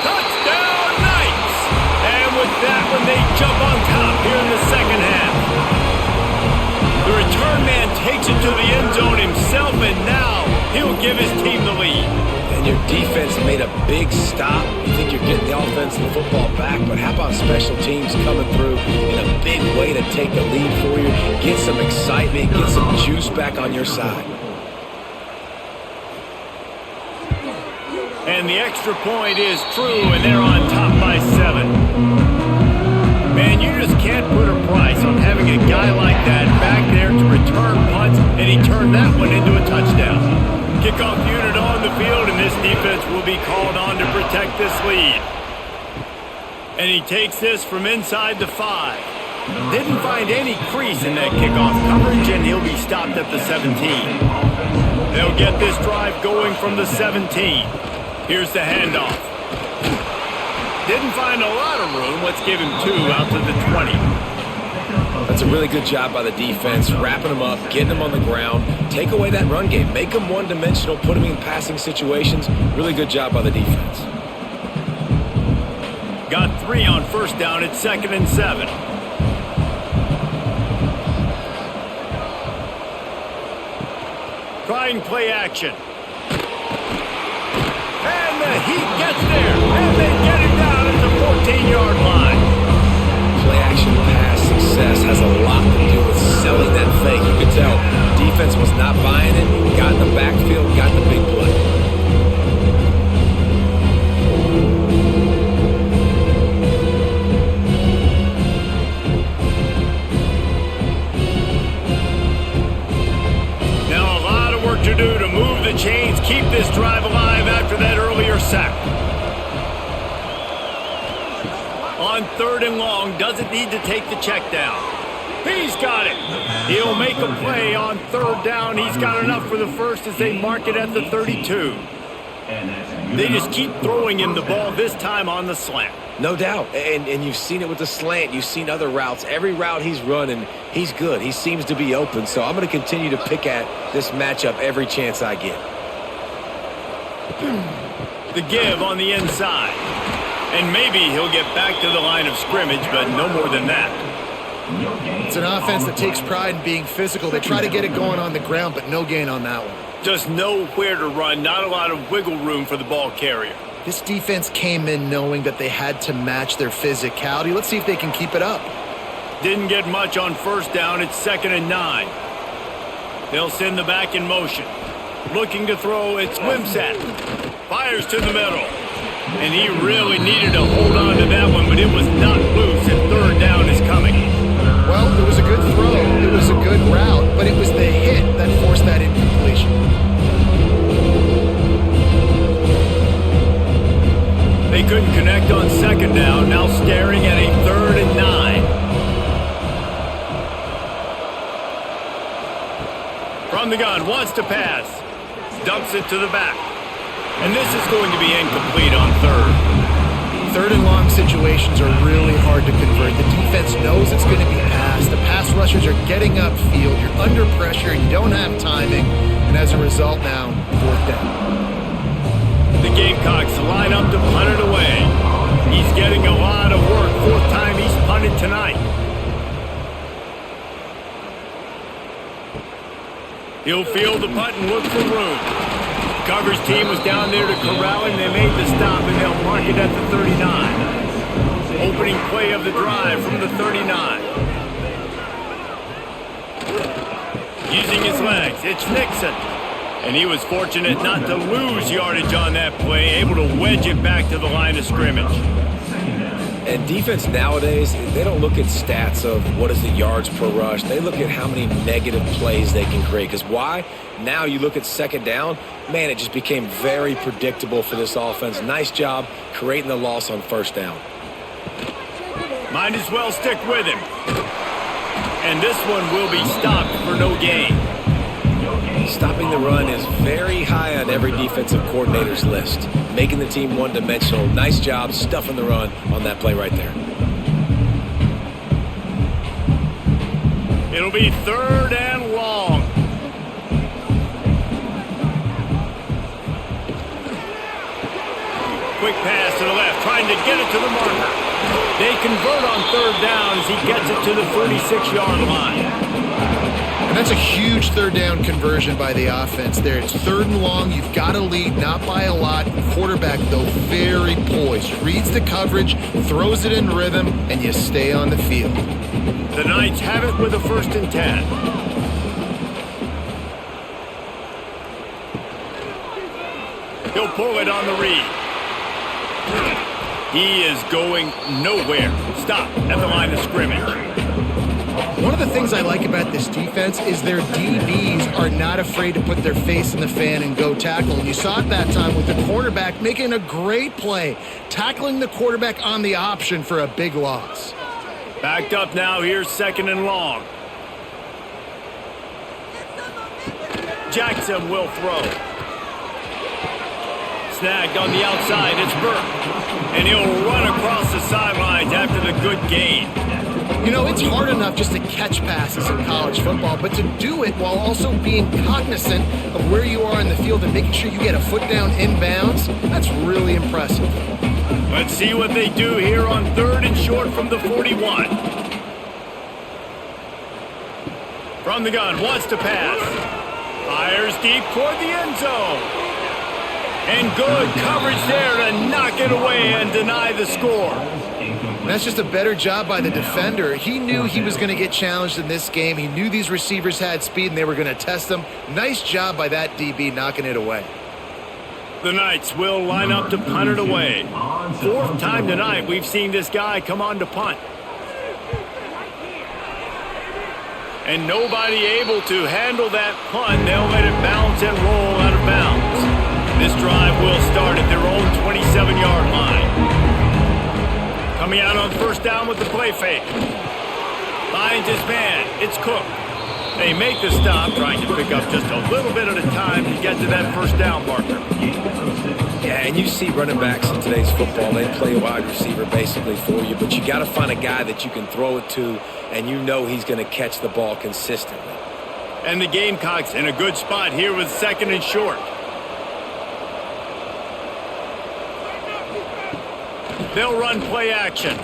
Touchdown, Knights! And with that one, they jump on top here in the 2nd half. The return man takes it to the end zone himself, and now he'll give his team the lead. And your defense made a big stop. You think you're getting the offense and the football back, but how about special teams coming through in a big way to take the lead for you, get some excitement, get some juice back on your side. And the extra point is true, and they're on top by 7. Man, you just can't put a price on having a guy like that back there to return punts, and he turned that one into a touchdown. Kickoff unit on the field, and this defense will be called on to protect this lead. And he takes this from inside the 5. Didn't find any crease in that kickoff coverage, and he'll be stopped at the 17. They'll get this drive going from the 17. Here's the handoff. Didn't find a lot of room. Let's give him 2 out to the 20. That's a really good job by the defense, wrapping them up, getting them on the ground, take away that run game, make them one-dimensional, put them in passing situations. Really good job by the defense. Got 3 on first down. It's 2nd and 7. Trying play action. And the Heat gets there. And they get it down at the 14-yard line. Play action pass success has a lot to do with selling that fake. You could tell defense was not buying it, got in the backfield, got the big play. Now a lot of work to do to move the chains, keep this drive alive after that earlier sack. On 3rd and long, doesn't need to take the check down. He's got it. He'll make a play on 3rd down. He's got enough for the first as they mark it at the 32. They just keep throwing him the ball, this time on the slant. No doubt, and you've seen it with the slant. You've seen other routes. Every route he's running, he's good. He seems to be open, so I'm going to continue to pick at this matchup every chance I get. The give on the inside. And maybe he'll get back to the line of scrimmage, but no more than that. It's an offense that takes pride in being physical. They try to get it going on the ground, but no gain on that one. Just know where to run, not a lot of wiggle room for the ball carrier. This defense came in knowing that they had to match their physicality. Let's see if they can keep it up. Didn't get much on first down. It's 2nd and 9. They'll send the back in motion. Looking to throw, it's Wimsatt. Fires to the middle. And he really needed to hold on to that one, but it was not loose, and 3rd down is coming. Well, it was a good throw. It was a good route, but it was the hit that forced that incompletion. They couldn't connect on 2nd down, now staring at a 3rd and 9. From the gun, wants to pass. Dumps it to the back. And this is going to be incomplete on 3rd. 3rd and long situations are really hard to convert. The defense knows it's going to be passed. The pass rushers are getting upfield. You're under pressure. You don't have timing. And as a result now, 4th down. The Gamecocks line up to punt it away. He's getting a lot of work. 4th time he's punted tonight. He'll field the punt and look for room. Coverage team was down there to corral him. They made the stop, and they'll mark it at the 39. Opening play of the drive from the 39. Using his legs, it's Nixon. And he was fortunate not to lose yardage on that play, able to wedge it back to the line of scrimmage. And defense nowadays, they don't look at stats of what is the yards per rush. They look at how many negative plays they can create. Because why? Now you look at 2nd down, man, it just became very predictable for this offense. Nice job creating the loss on 1st down. Might as well stick with him. And this one will be stopped for no gain. Stopping the run is very high on every defensive coordinator's list. Making the team one-dimensional. Nice job stuffing the run on that play right there. It'll be 3rd and long. Quick pass to the left, trying to get it to the marker. They convert on 3rd down as he gets it to the 36-yard line. And that's a huge 3rd down conversion by the offense there. It's 3rd and long. You've got to lead, not by a lot. Quarterback, though, very poised. Reads the coverage, throws it in rhythm, and you stay on the field. The Knights have it with a 1st and 10. He'll pull it on the read. He is going nowhere. Stop at the line of scrimmage. One of the things I like about this defense is their DBs are not afraid to put their face in the fan and go tackle. And you saw it that time with the quarterback making a great play, tackling the quarterback on the option for a big loss. Backed up now, here's 2nd and long. Jackson will throw. Snagged on the outside, it's Burke. And he'll run across the sidelines after the good gain. You know, it's hard enough just to catch passes in college football, but to do it while also being cognizant of where you are in the field and making sure you get a foot down inbounds, that's really impressive. Let's see what they do here on 3rd and short from the 41. From the gun, wants to pass. Fires deep toward the end zone. And good coverage there to knock it away and deny the score. That's just a better job by the defender. He knew he was going to get challenged in this game. He knew these receivers had speed and they were going to test them. Nice job by that DB knocking it away. The Knights will line up to punt it away. 4th time tonight we've seen this guy come on to punt. And nobody able to handle that punt. They'll let it bounce and roll out of bounds. This drive will start at their own 27-yard line. Coming out on 1st down with the play fake. Finds his man. It's Cook. They make the stop, trying to pick up just a little bit at a time to get to that 1st down marker. Yeah, and you see running backs in today's football, they play a wide receiver basically for you, but you got to find a guy that you can throw it to, and you know he's going to catch the ball consistently. And the Gamecocks in a good spot here with 2nd and short. They'll run play action.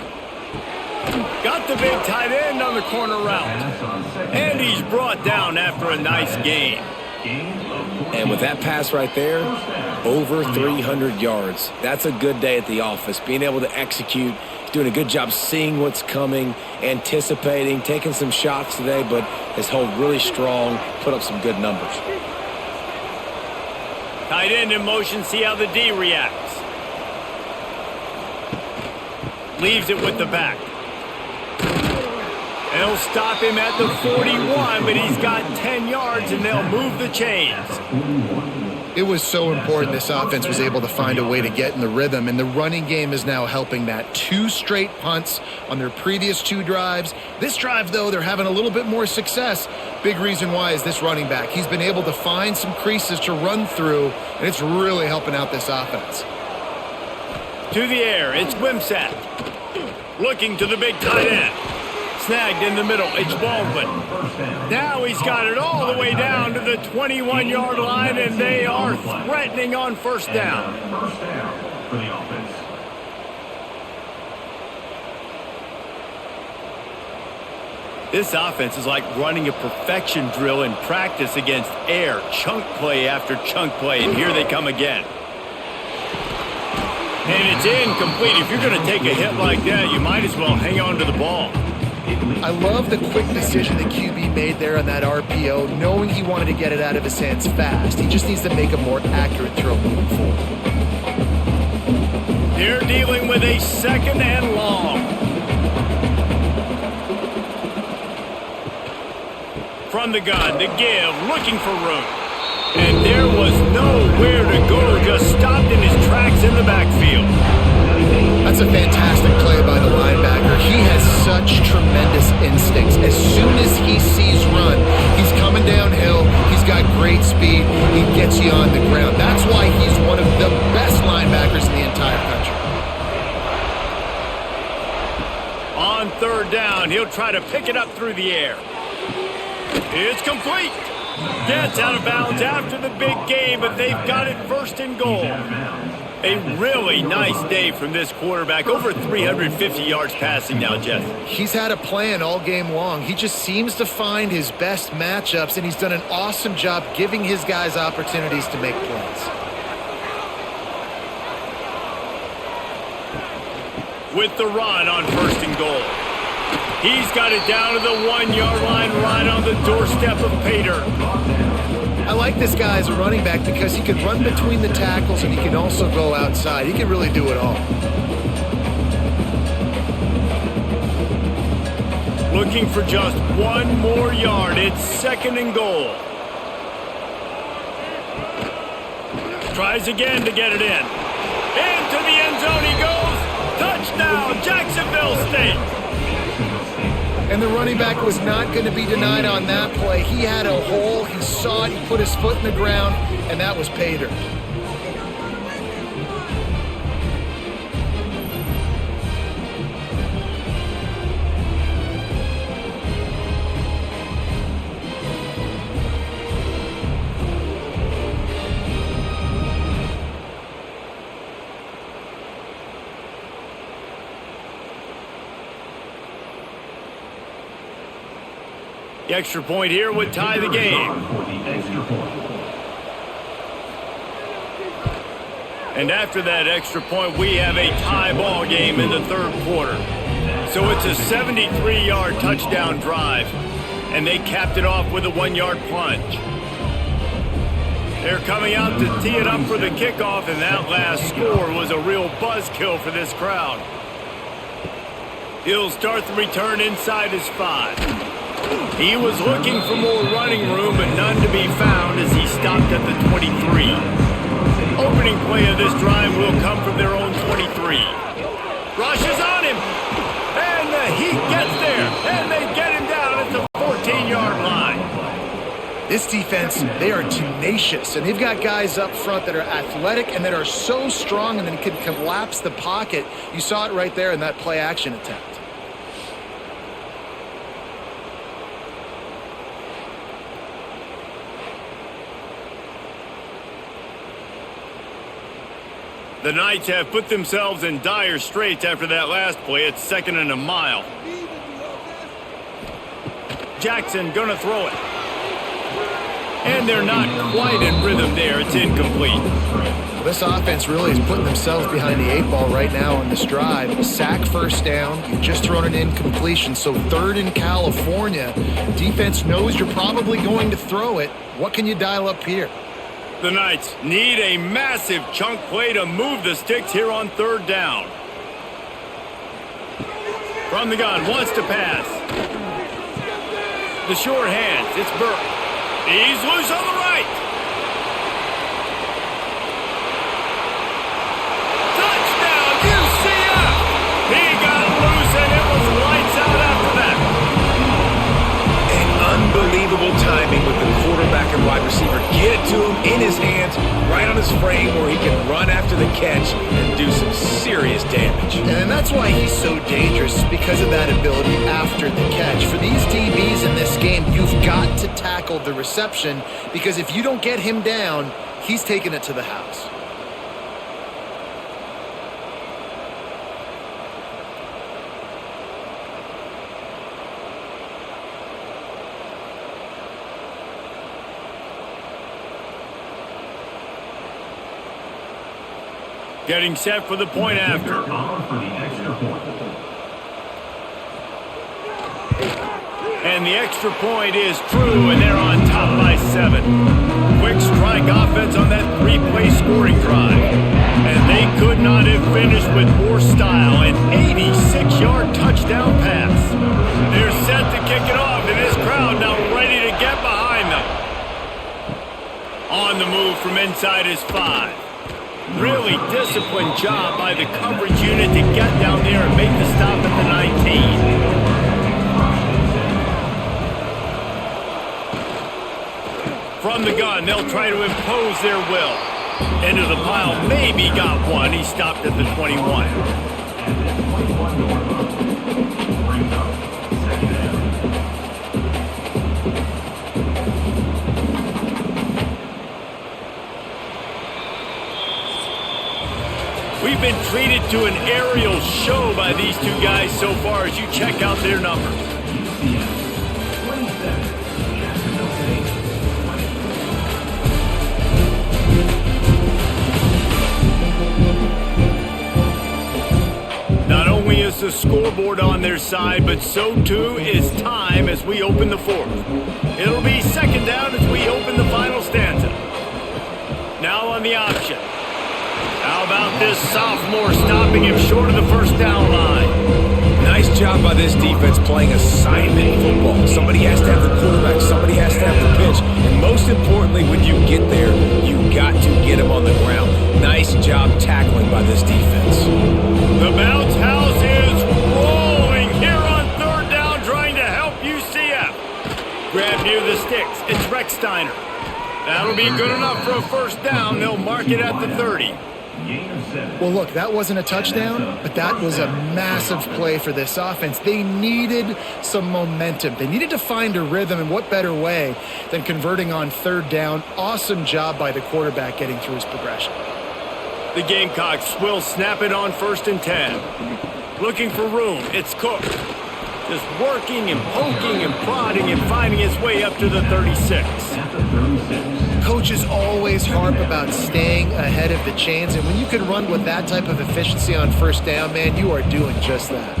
Got the big tight end on the corner route. And he's brought down after a nice gain. And with that pass right there, over 300 yards. That's a good day at the office. Being able to execute, doing a good job seeing what's coming, anticipating, taking some shots today, but has held really strong, put up some good numbers. Tight end in motion, see how the D reacts. Leaves it with the back. They'll stop him at the 41, but he's got 10 yards, and they'll move the chains. It was so important this offense was able to find a way to get in the rhythm, and the running game is now helping that. 2 straight punts on their previous 2 drives. This drive, though, they're having a little bit more success. Big reason why is this running back. He's been able to find some creases to run through, and it's really helping out this offense. To the air, it's Wimsatt. Looking to the big tight end. Snagged in the middle, it's Baldwin. Now he's got it all the way down to the 21-yard line, and they are threatening on 1st down. First down for the offense. This offense is like running a perfection drill in practice against air. Chunk play after chunk play, and here they come again. And it's incomplete. If you're going to take a hit like that, you might as well hang on to the ball. I love the quick decision the QB made there on that RPO, knowing he wanted to get it out of his hands fast. He just needs to make a more accurate throw moving forward. They're dealing with a 2nd and long. From the gun, to give, looking for room. And there was nowhere to go, just stopped in his tracks in the backfield. That's a fantastic play by the linebacker. He has such tremendous instincts. As soon as he sees run, he's coming downhill. He's got great speed. He gets you on the ground. That's why he's one of the best linebackers in the entire country. On 3rd down, he'll try to pick it up through the air. It's complete. Gets out of bounds after the big game, but they've got it 1st and goal. A really nice day from this quarterback. Over 350 yards passing now, Jeff. He's had a plan all game long. He just seems to find his best matchups, and he's done an awesome job giving his guys opportunities to make plays. With the run on 1st and goal. He's got it down to the 1-yard line right on the doorstep of Pater. I like this guy as a running back because he can run between the tackles and he can also go outside. He can really do it all. Looking for just one more yard. It's 2nd and goal. Tries again to get it in. Into the end zone he goes. Touchdown, Jacksonville State. And the running back was not going to be denied on that play. He had a hole. He saw it. He put his foot in the ground, and that was pay dirt. The extra point here would tie the game. And after that extra point, we have a tie ball game in the 3rd quarter. So it's a 73-yard touchdown drive, and they capped it off with a 1-yard plunge. They're coming out to tee it up for the kickoff, and that last score was a real buzzkill for this crowd. He'll start the return inside his 5. He was looking for more running room, but none to be found as he stopped at the 23. Opening play of this drive will come from their own 23. Rushes on him, and the Heat gets there, and they get him down at the 14-yard line. This defense, they are tenacious, and they've got guys up front that are athletic and that are so strong and then can collapse the pocket. You saw it right there in that play-action attempt. The Knights have put themselves in dire straits after that last play. It's 2nd and a mile. Jackson gonna throw it. And they're not quite in rhythm there. It's incomplete. Well, this offense really is putting themselves behind the 8 ball right now on this drive. A sack, 1st down. You've just thrown an incompletion. So 3rd in California. Defense knows you're probably going to throw it. What can you dial up here? The Knights need a massive chunk play to move the sticks here on 3rd down. From the gun, wants to pass. The short hands, it's Burke. He's loose on the right. Touchdown, UCF! He got loose and it was lights out after that. Unbelievable timing with the quarterback and wide receiver. Get it to him in his hands, right on his frame where he can run after the catch and do some serious damage. And that's why he's so dangerous, because of that ability after the catch. For these DBs in this game, you've got to tackle the reception, because if you don't get him down, he's taking it to the house. Getting set for the point after. And the extra point is true, and they're on top by 7. Quick strike offense on that 3-play scoring drive. And they could not have finished with more style. An 86-yard touchdown pass. They're set to kick it off, and this crowd now ready to get behind them. On the move from inside his 5. Really disciplined job by the coverage unit to get down there and make the stop at the 19. From the gun, they'll try to impose their will. Into the pile, maybe got one. He stopped at the 21. We've been treated to an aerial show by these two guys so far as you check out their numbers. Not only is the scoreboard on their side, but so too is time as we open the 4th. It'll be 2nd down as we open the final stanza. Now on the option. How about this sophomore stopping him short of the 1st down line? Nice Nice job by this defense playing assignment football. Somebody has to have the quarterback, somebody has to have the pitch, and most importantly, when you get there, you got to get him on the ground. Nice job tackling by this defense. The bounce house is rolling here on third down, trying to help UCF. Grab near the sticks. It's Recksteiner. That'll be good enough for a first down. They'll mark it at the 30. Well, look, that wasn't a touchdown, but that was a massive play for this offense. They needed some momentum. They needed to find a rhythm, and what better way than converting on third down? Awesome job by the quarterback getting through his progression. The Gamecocks will snap it on 1st and 10. Looking for room. It's Cook. Just working and poking and prodding and finding his way up to the 36. Coaches always harp about staying ahead of the chains, and when you can run with that type of efficiency on first down, man, you are doing just that.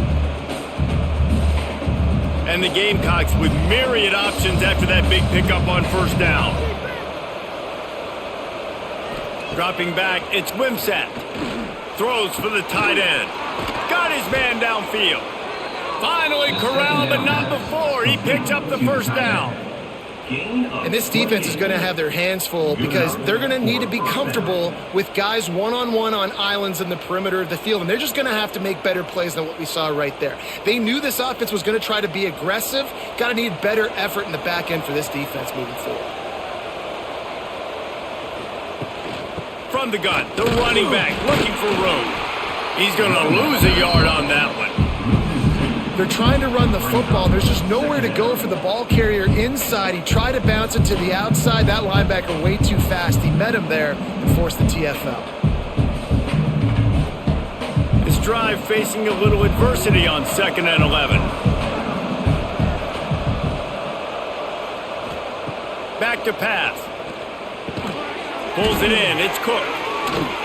And the Gamecocks with myriad options after that big pickup on first down. Dropping back, it's Wimsatt. Throws for the tight end. Got his man downfield. Finally corralled, but not before. He picks up the first down. And this defense is going to have their hands full because they're going to need to be comfortable with guys one-on-one on islands in the perimeter of the field, and they're just going to have to make better plays than what we saw right there. They knew this offense was going to try to be aggressive. Got to need better effort in the back end for this defense moving forward. From the gun, the running back looking for room. He's going to lose a yard on that one. They're trying to run the football. There's just nowhere to go for the ball carrier inside. He tried to bounce it to the outside. That linebacker way too fast. He met him there and forced the TFL. His drive facing a little adversity on 2nd and 11. Back to pass. Pulls it in. It's Cook.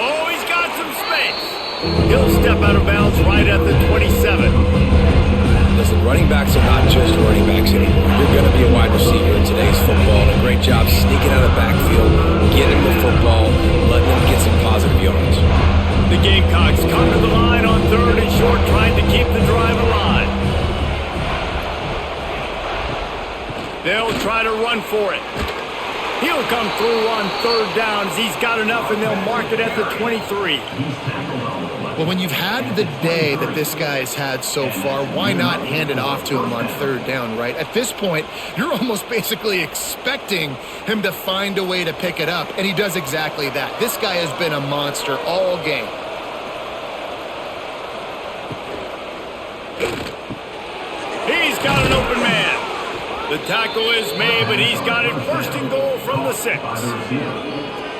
Oh, he's got some space. He'll step out of bounds right at the 27. Listen, running backs are not just running backs anymore. You're going to be a wide receiver in today's football, and a great job sneaking out of the backfield, getting the football, letting them get some positive yards. The Gamecocks come to the line on 3rd and short, trying to keep the drive alive. They'll try to run for it. He'll come through on 3rd down as he's got enough, and they'll mark it at the 23. Well, when you've had the day that this guy has had so far, why not hand it off to him on 3rd down, right? At this point, you're almost basically expecting him to find a way to pick it up, and he does exactly that. This guy has been a monster all game. He's got an open man. The tackle is made, but he's got it 1st and goal from the 6.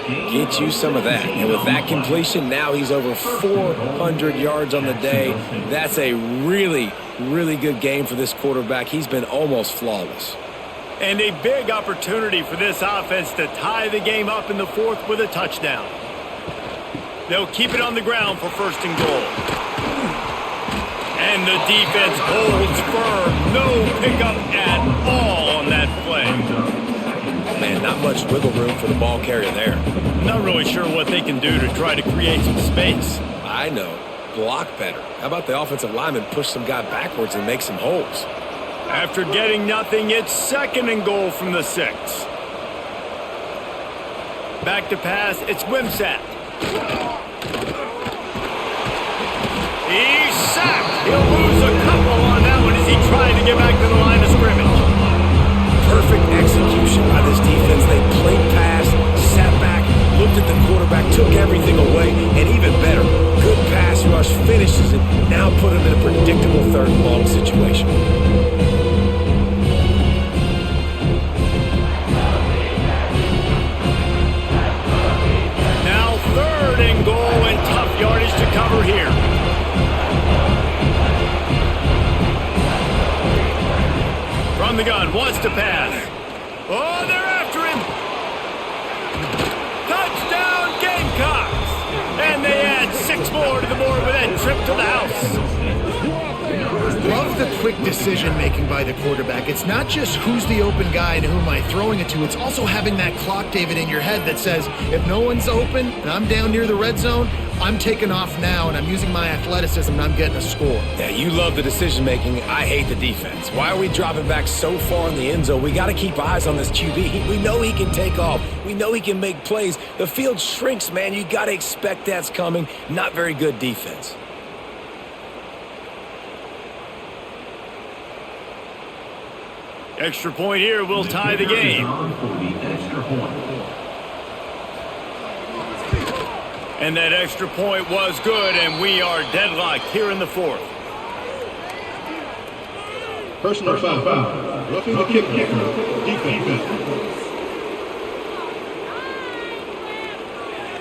Get you some of that. And with that completion, now he's over 400 yards on the day. That's a really, really good game for this quarterback. He's been almost flawless. And a big opportunity for this offense to tie the game up in the 4th with a touchdown. They'll keep it on the ground for 1st and goal. And the defense holds firm. No pickup at all on that play. Man, not much wiggle room for the ball carrier there. Not really sure what they can do to try to create some space. I know. Block better. How about the offensive lineman push some guy backwards and make some holes? After getting nothing, it's 2nd and goal from the 6. Back to pass, it's Wimsatt. He's sacked. He'll lose a couple on that one as he tried to get back to the line of scrimmage. Perfect execution by this defense. They played pass, sat back, looked at the quarterback, took everything away, and even better, good pass rush, finishes it, now put him in a predictable 3rd and long situation. Now 3rd and goal, and tough yardage to cover here. From the gun, wants to pass. Oh, they're after him. Touchdown, Gamecocks. And they add 6 more to the board with that trip to the house. love the quick decision-making by the quarterback. It's not just who's the open guy and who am I throwing it to. It's also having that clock, David, in your head that says, if no one's open and I'm down near the red zone, I'm taking off now and I'm using my athleticism and I'm getting a score. Yeah, you love the decision-making. I hate the defense. Why are we dropping back so far in the end zone? We got to keep eyes on this QB. We know he can take off. We know he can make plays. The field shrinks, man. You got to expect that's coming. Not very good defense. Extra point here will tie the game. And that extra point was good, and we are deadlocked here in the fourth. Personal foul. Roughing the kicker. Defense.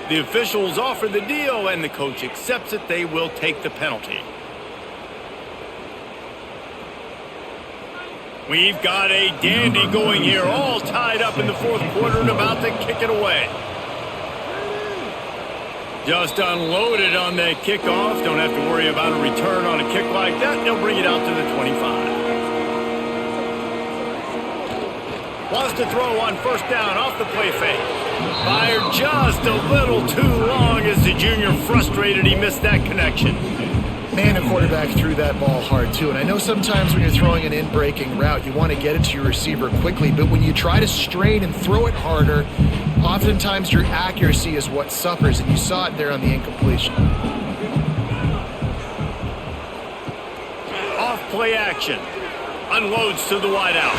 The officials offer the deal, and the coach accepts it. They will take the penalty. We've got a dandy going here, all tied up in the fourth quarter and about to kick it away. Just unloaded on that kickoff. Don't have to worry about a return on a kick like that. They'll bring it out to the 25. Wants to throw on first down off the play fake. Fired just a little too long as the junior frustrated. He missed that connection. Man, a quarterback threw that ball hard, too. And I know sometimes when you're throwing an in-breaking route, you want to get it to your receiver quickly. But when you try to strain and throw it harder, oftentimes your accuracy is what suffers. And you saw it there on the incompletion. Off play action. Unloads to the wideout.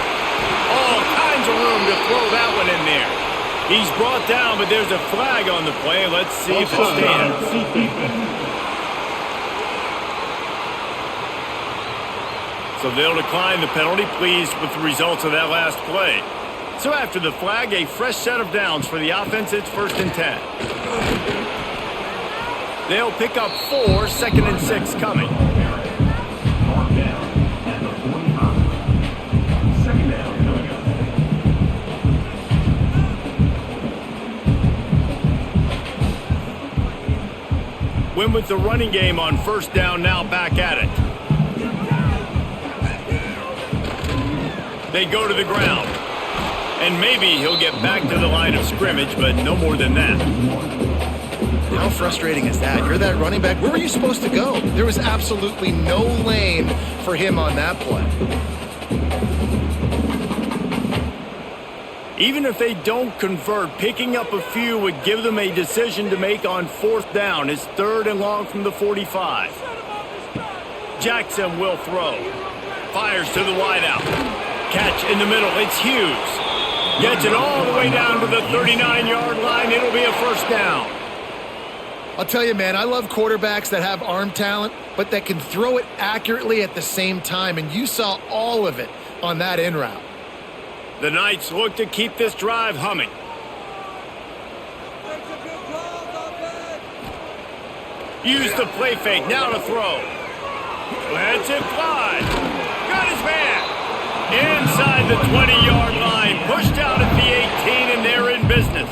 All kinds of room to throw that one in there. He's brought down, but there's a flag on the play. Let's see if it stands. So they'll decline the penalty, pleased with the results of that last play. So after the flag, a fresh set of downs for the offense. It's 1st and 10. They'll pick up 4, 2nd and 6 coming. Win with the running game on first down, now back at it. They go to the ground. And maybe he'll get back to the line of scrimmage, but no more than that. How frustrating is that? You're that running back. Where were you supposed to go? There was absolutely no lane for him on that play. Even if they don't convert, picking up a few would give them a decision to make on 4th down. It's 3rd and long from the 45. Jackson will throw. Fires to the wideout. Catch in the middle. It's Hughes. Gets it all the way down to the 39-yard line. It'll be a first down. I'll tell you, man, I love quarterbacks that have arm talent, but that can throw it accurately at the same time, and you saw all of it on that in route. The Knights look to keep this drive humming. Use the play fake, now to throw. Lets it fly. Got his man. Inside the 20-yard line. Pushed out at the 18, and they're in business.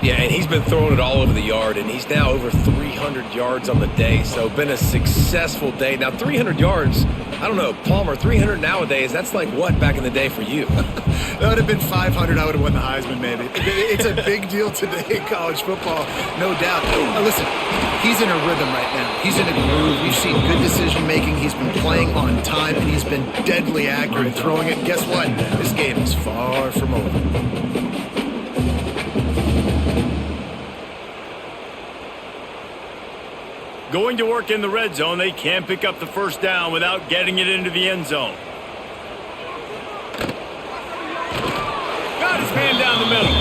Yeah, and he's been throwing it all over the yard, and he's now over 300 yards on the day, so been a successful day. Now, 300 yards, I don't know, Palmer, 300 nowadays, that's like what back in the day for you? That would have been 500. I would have won the Heisman, maybe. It's a big deal today in college football, no doubt. Now, listen, he's in a rhythm right now. He's in a groove. We've seen good decision-making. He's been playing on time, and he's been deadly accurate throwing it. Guess what? This game is far from over. Going to work in the red zone. They can't pick up the first down without getting it into the end zone. Got his man down the middle.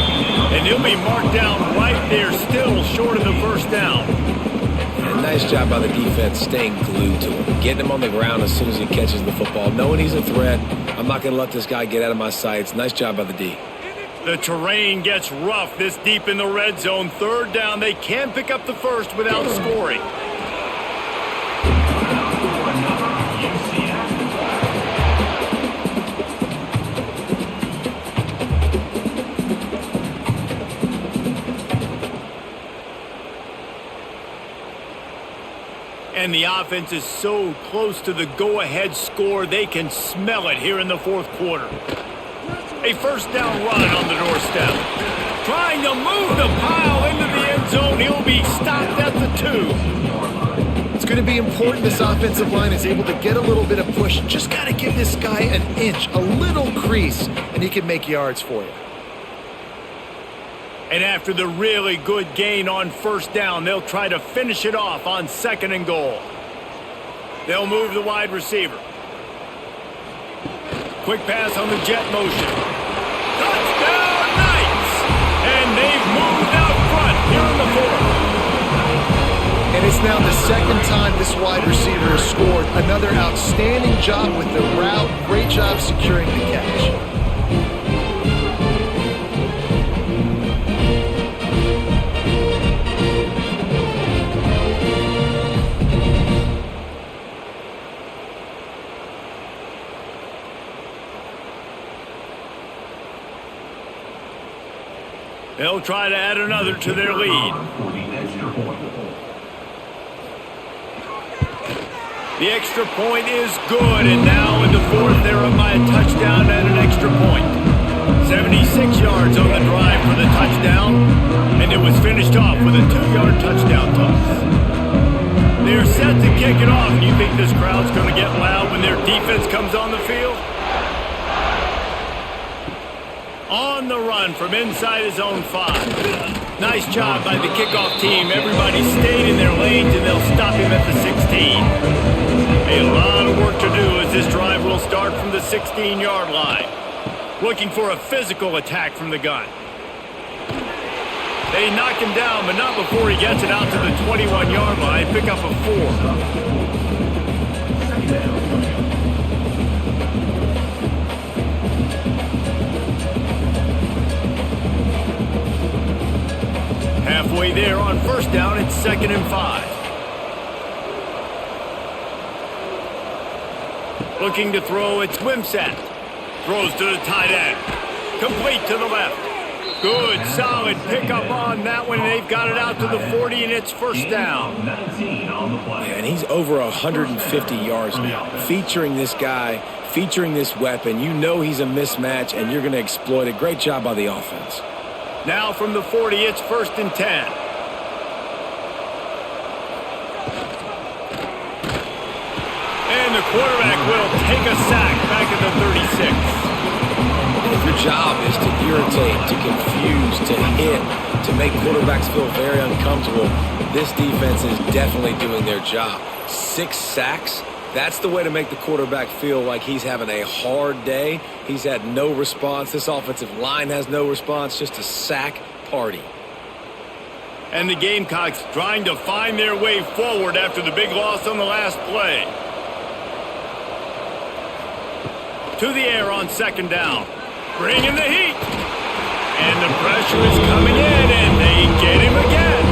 And he'll be marked down right there, still short of the first down. And nice job by the defense staying glued to him. Getting him on the ground as soon as he catches the football. Knowing he's a threat. I'm not going to let this guy get out of my sights. Nice job by the D. The terrain gets rough this deep in the red zone. 3rd down. They can pick up the first without scoring. And the offense is so close to the go-ahead score, they can smell it here in the fourth quarter. A first down run on the doorstep. Trying to move the pile into the end zone. He'll be stopped at the 2. It's going to be important this offensive line is able to get a little bit of push. Just got to give this guy an inch, a little crease, and he can make yards for you. And after the really good gain on first down, they'll try to finish it off on 2nd and goal. They'll move the wide receiver. Quick pass on the jet motion. Touchdown Knights! And they've moved out front here in the 4th. And it's now the 2nd time this wide receiver has scored. Another outstanding job with the route. Great job securing the catch. They'll try to add another to their lead. The extra point is good, and now in the 4th, they're up by a touchdown and an extra point. 76 yards on the drive for the touchdown, and it was finished off with a 2-yard touchdown toss. They're set to kick it off. Do you think this crowd's going to get loud when their defense comes on the field? On the run from inside his own 5. Nice job by the kickoff team. Everybody stayed in their lanes, and they'll stop him at the 16. A lot of work to do as this drive will start from the 16-yard line. Looking for a physical attack from the gun. They knock him down, but not before he gets it out to the 21-yard line. Pick up a 4. Halfway there on first down, it's 2nd and 5. Looking to throw, it's Wimsatt. Throws to the tight end. Complete to the left. Good, solid pickup on that one. They've got it out to the 40, and it's first down. Yeah, and he's over 150 yards now. Featuring this guy, featuring this weapon, you know he's a mismatch, and you're going to exploit it. Great job by the offense. Now from the 40, it's 1st and 10. And the quarterback will take a sack back at the 36. And if your job is to irritate, to confuse, to hit, to make quarterbacks feel very uncomfortable, this defense is definitely doing their job. 6 sacks. That's the way to make the quarterback feel like he's having a hard day. He's had no response. This offensive line has no response. Just a sack party. And the Gamecocks trying to find their way forward after the big loss on the last play. To the air on 2nd down. Bringing the heat. And the pressure is coming in, and they get him again.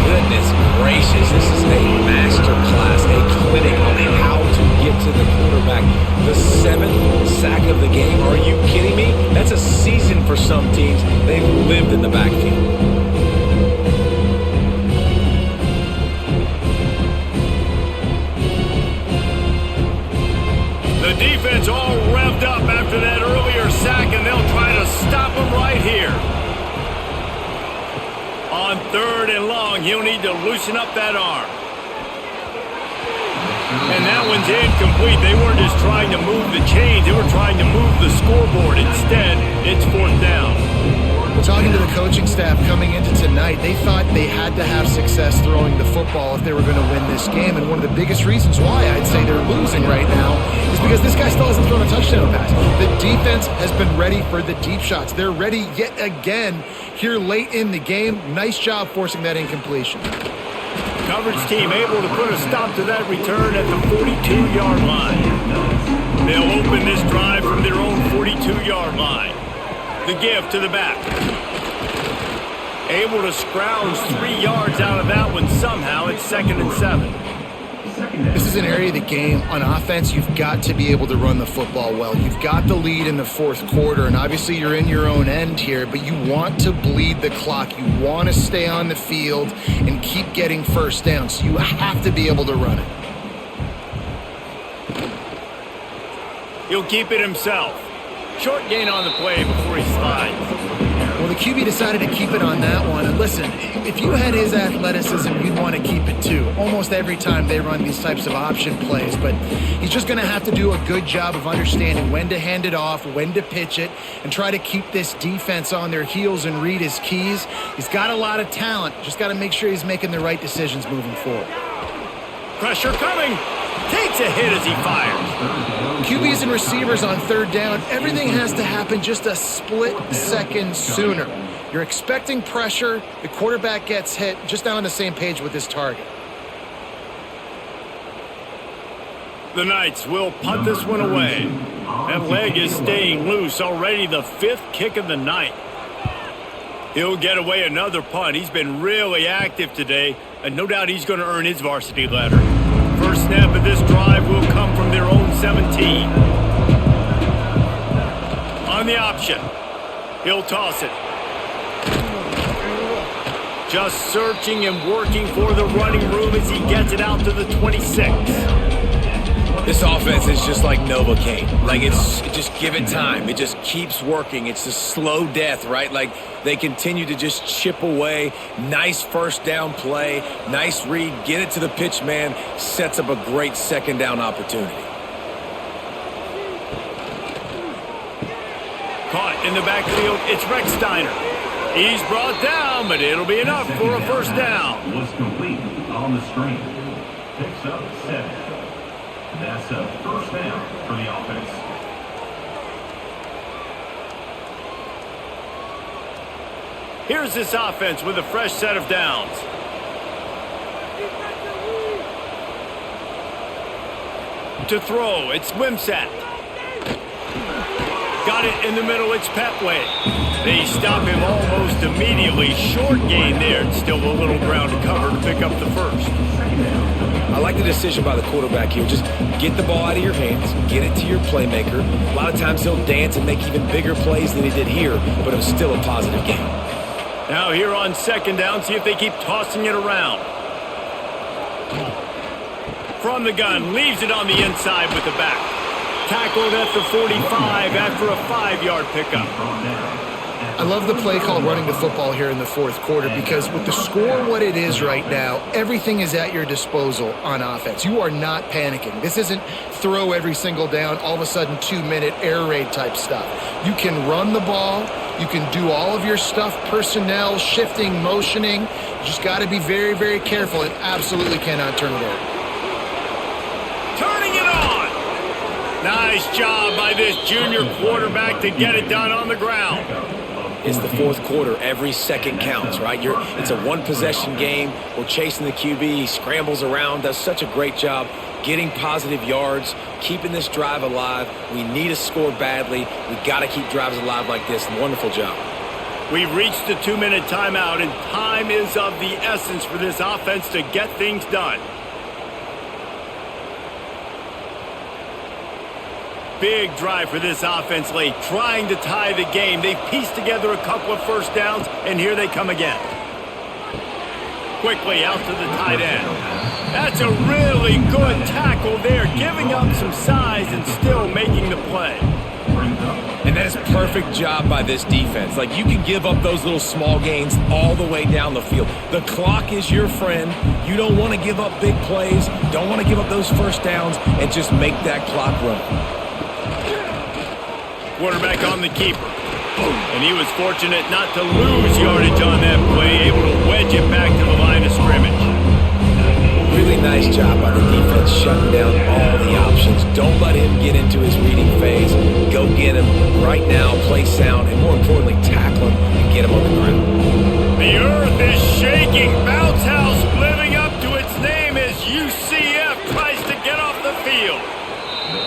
Goodness gracious, this is a master class, a clinic on how to get to the quarterback. The 7th sack of the game, are you kidding me? That's a season for some teams. They've lived in the backfield. The defense all revved up after that earlier sack, and they'll try to stop him right here. On 3rd and long, he'll need to loosen up that arm. And that one's incomplete. They weren't just trying to move the chains. They were trying to move the scoreboard. Instead, it's 4th down. Talking to the coaching staff coming into tonight, they thought they had to have success throwing the football if they were going to win this game. And one of the biggest reasons why I'd say they're losing right now is because this guy still hasn't thrown a touchdown pass. The defense has been ready for the deep shots. They're ready yet again here late in the game. Nice job forcing that incompletion. Coverage team able to put a stop to that return at the 42-yard line. They'll open this drive from their own 42-yard line. The give to the back. Able to scrounge 3 yards out of that one somehow. It's 2nd and 7. This is an area of the game on offense you've got to be able to run the football well. You've got the lead in the fourth quarter, and obviously you're in your own end here, but you want to bleed the clock. You want to stay on the field and keep getting first down, so you have to be able to run it. He'll keep it himself. Short gain on the play before he slides. Well, the QB decided to keep it on that one. And listen, if you had his athleticism, you'd want to keep it too. Almost every time they run these types of option plays. But he's just going to have to do a good job of understanding when to hand it off, when to pitch it, and try to keep this defense on their heels and read his keys. He's got a lot of talent. Just got to make sure he's making the right decisions moving forward. Pressure coming. Takes a hit as he fires. QBs and receivers on third down, everything has to happen just a split second sooner. You're expecting pressure, the quarterback gets hit, just not on the same page with his target. The Knights will punt this one away. That leg is staying loose, already the fifth kick of the night. He'll get away another punt. He's been really active today, and no doubt he's going to earn his varsity letter. First snap of this drive will come from their own 17. On the option, he'll toss it. Just searching and working for the running room as he gets it out to the 26. This offense is just like Novocaine. Like, just give it time. It just keeps working. It's a slow death, right? Like, they continue to just chip away. Nice first down play. Nice read. Get it to the pitch man. Sets up a great second down opportunity. Caught in the backfield, it's Rex Steiner. He's brought down, but it'll be enough for a first down. Was complete on the screen. Picks up 7. That's a first down for the offense. Here's this offense with a fresh set of downs. To throw, it's Wimsatt. Got it in the middle, it's Petway. They stop him almost immediately. Short gain there. Still a little ground to cover to pick up the first. I like the decision by the quarterback here. Just get the ball out of your hands, get it to your playmaker. A lot of times he'll dance and make even bigger plays than he did here, but it was still a positive game. Now here on second down, see if they keep tossing it around. From the gun, leaves it on the inside with the back. Tackled at the 45 after a 5-yard pickup. I love the play call running the football here in the fourth quarter because with the score what it is right now, everything is at your disposal on offense. You are not panicking. This isn't throw every single down, all of a sudden 2-minute air raid type stuff. You can run the ball. You can do all of your stuff, personnel, shifting, motioning. You just got to be very, very careful and absolutely cannot turn it over. Turning it on. Nice job by this junior quarterback to get it done on the ground. It's the fourth quarter. Every second counts, right? It's a one-possession game. We're chasing the QB. He scrambles around, does such a great job getting positive yards, keeping this drive alive. We need to score badly. We got to keep drives alive like this. Wonderful job. We've reached the 2-minute timeout, and time is of the essence for this offense to get things done. Big drive for this offense late, trying to tie the game. They've pieced together a couple of first downs, and here they come again. Quickly out to the tight end. That's a really good tackle there, giving up some size and still making the play. And that is a perfect job by this defense. Like, you can give up those little small gains all the way down the field. The clock is your friend. You don't want to give up big plays, don't want to give up those first downs, and just make that clock run. Quarterback on the keeper. And he was fortunate not to lose yardage on that play, able to wedge it back to the line of scrimmage. Really nice job by the defense shutting down all the options. Don't let him get into his reading phase. Go get him right now, play sound, and more importantly, tackle him and get him on the ground. The earth is shaking. Bounce House living up to its name as UCF tries to get off the field.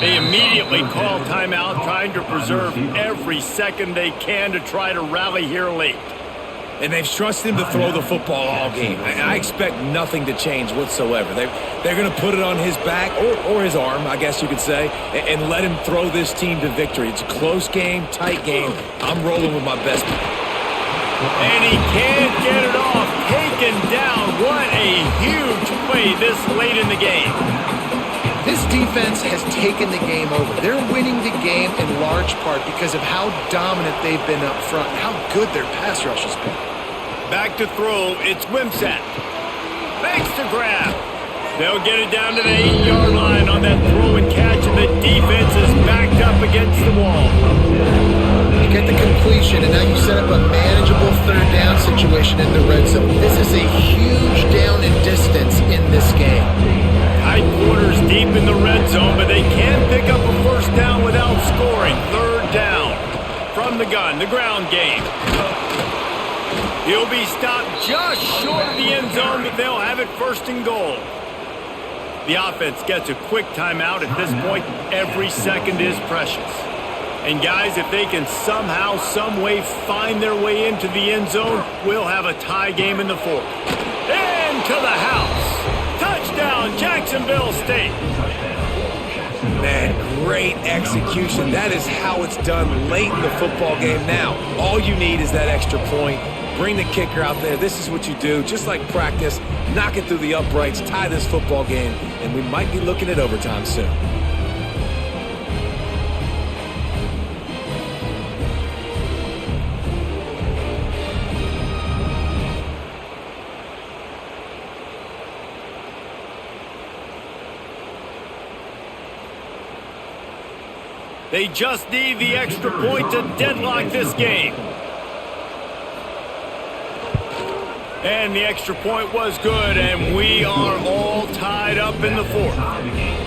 They immediately call timeout, trying to preserve every second they can to try to rally here late. And they've trusted him to throw the football all game. And I expect nothing to change whatsoever. They're going to put it on his back, or his arm, I guess you could say, and let him throw this team to victory. It's a close game, tight game. I'm rolling with my best. And he can't get it off. Taken down. What a huge play this late in the game. This defense has taken the game over. They're winning the game in large part because of how dominant they've been up front, how good their pass rush has been. Back to throw, it's Wimsatt. Makes the grab. They'll get it down to the 8-yard line on that throw and catch, and the defense is backed up against the wall. You get the completion, and now you set up a manageable third down situation in the red zone. This is a huge down in distance in this game. Tight quarters deep in the red zone, but they can pick up a first down without scoring. Third down from the gun, the ground game. He'll be stopped just short of the end zone, but they'll have it first and goal. The offense gets a quick timeout. At this point, every second is precious. And guys, if they can somehow, some way find their way into the end zone, we'll have a tie game in the fourth. Into the house. Touchdown, Jacksonville State. Man, great execution. That is how it's done late in the football game. Now, all you need is that extra point. Bring the kicker out there. This is what you do. Just like practice, knock it through the uprights, tie this football game, and we might be looking at overtime soon. They just need the extra point to deadlock this game. And the extra point was good, and we are all tied up in the fourth.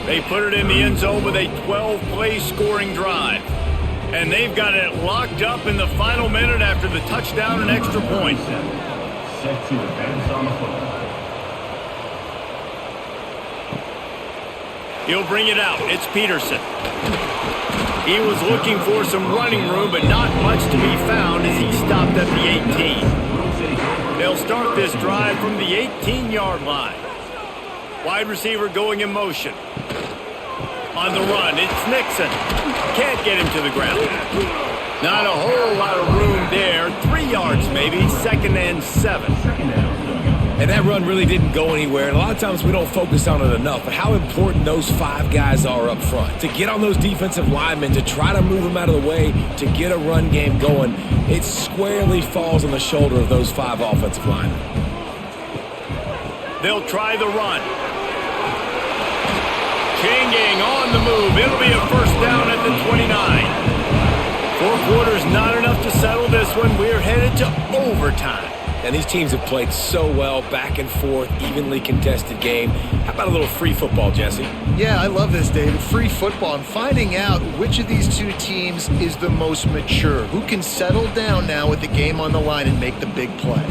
They put it in the end zone with a 12-play scoring drive. And they've got it locked up in the final minute after the touchdown and extra point. Set to advance on the football. He'll bring it out. It's Peterson. He was looking for some running room, but not much to be found as he stopped at the 18. They'll start this drive from the 18-yard line. Wide receiver going in motion. On the run, it's Nixon. Can't get him to the ground. Not a whole lot of room there. 3 yards maybe, 2nd and 7. And that run really didn't go anywhere, and a lot of times we don't focus on it enough, but how important those 5 guys are up front. To get on those defensive linemen, to try to move them out of the way, to get a run game going, it squarely falls on the shoulder of those 5 offensive linemen. They'll try the run. Changing on the move. It'll be a first down at the 29. 4 quarters, not enough to settle this one. We're headed to overtime. And these teams have played so well, back and forth, evenly contested game. How about a little free football, Jesse? Yeah, I love this, David. Free football and finding out which of these 2 teams is the most mature, who can settle down now with the game on the line and make the big play.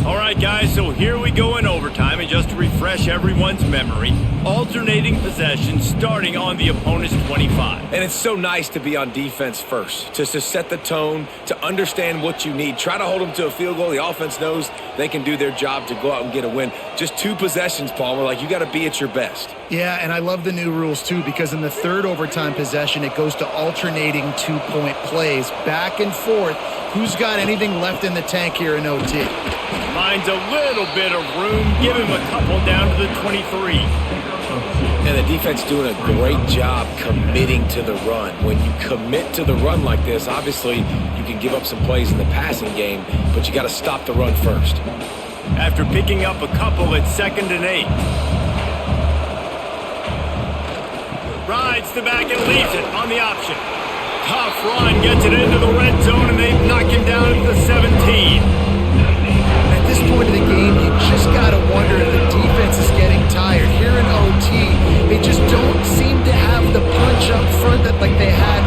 All right, guys, so here we go in overtime, and just to refresh everyone's memory, alternating possession starting on the opponent's 25. And it's so nice to be on defense first, just to set the tone, to understand what you need. Try to hold them to a field goal. The offense knows they can do their job to go out and get a win. Just 2 possessions, Palmer, like you got to be at your best. Yeah, and I love the new rules, too, because in the 3rd overtime possession, it goes to alternating 2-point plays, back and forth. Who's got anything left in the tank here in OT? Finds a little bit of room. Give him a couple down to the 23. And the defense doing a great job committing to the run. When you commit to the run like this, obviously you can give up some plays in the passing game, but you got to stop the run first. After picking up a couple, it's 2nd and 8. Rides the back and leaves it on the option. Tough run, gets it into the red zone, and they knock him down at the 17. At this point of the game, you just got to wonder if the defense is getting tired. Here in OT, they just don't seem to have the punch up front that like they had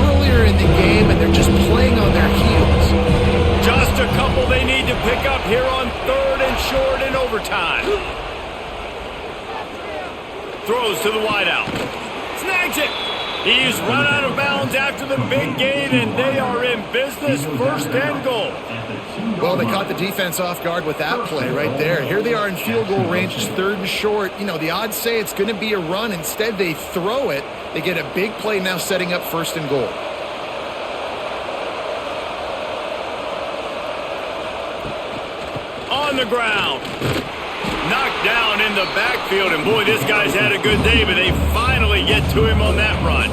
earlier in the game, and they're just playing on their heels. Just a couple they need to pick up here on 3rd and short in overtime. Throws to the wideout. Snags it. He's run out of bounds after the big gain, and they are in business. 1st and goal. Well, they caught the defense off guard with that play right there. Here they are in field goal range. It's 3rd and short. You know, the odds say it's going to be a run. Instead, they throw it. They get a big play now setting up 1st and goal. On the ground. Knocked down in the backfield. And, boy, this guy's had a good day, but they finally get to him on that run.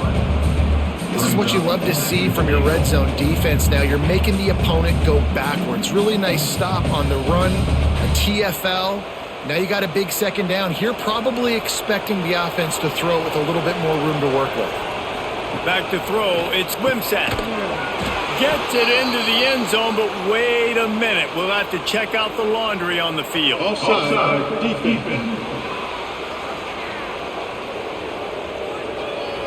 This is what you love to see from your red zone defense now. You're making the opponent go backwards. Really nice stop on the run, a TFL. Now you got a big 2nd down. Here probably expecting the offense to throw with a little bit more room to work with. Back to throw. It's Wimsatt. Gets it into the end zone, but wait a minute. We'll have to check out the laundry on the field. Offside. Defense.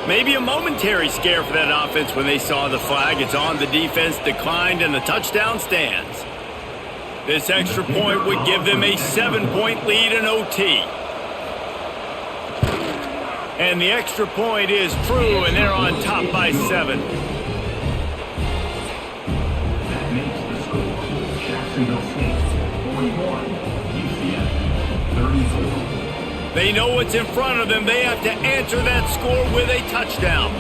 Maybe a momentary scare for that offense when they saw the flag. It's on, the defense declined, and the touchdown stands. This extra point would give them a 7-point lead in OT. And the extra point is true, and they're on top by 7. That makes the score Jacksonville State 41, UCF 34. They know what's in front of them. They have to answer that score with a touchdown.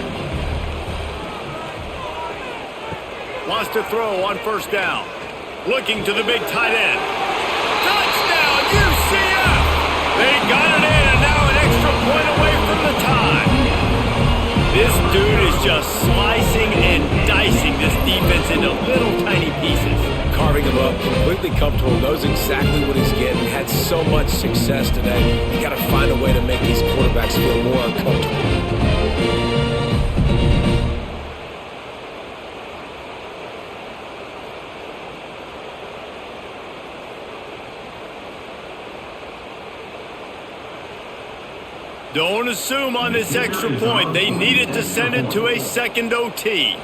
Wants to throw on 1st down. Looking to the big tight end. Touchdown, UCF! They got it in, and now an extra point away from the tie. This dude is just slicing and dicing this defense into little tiny pieces. Carving him up, completely comfortable, knows exactly what he's getting, had so much success today. You got to find a way to make these quarterbacks feel more uncomfortable. Don't assume on this extra point. They needed to send it to a 2nd OT.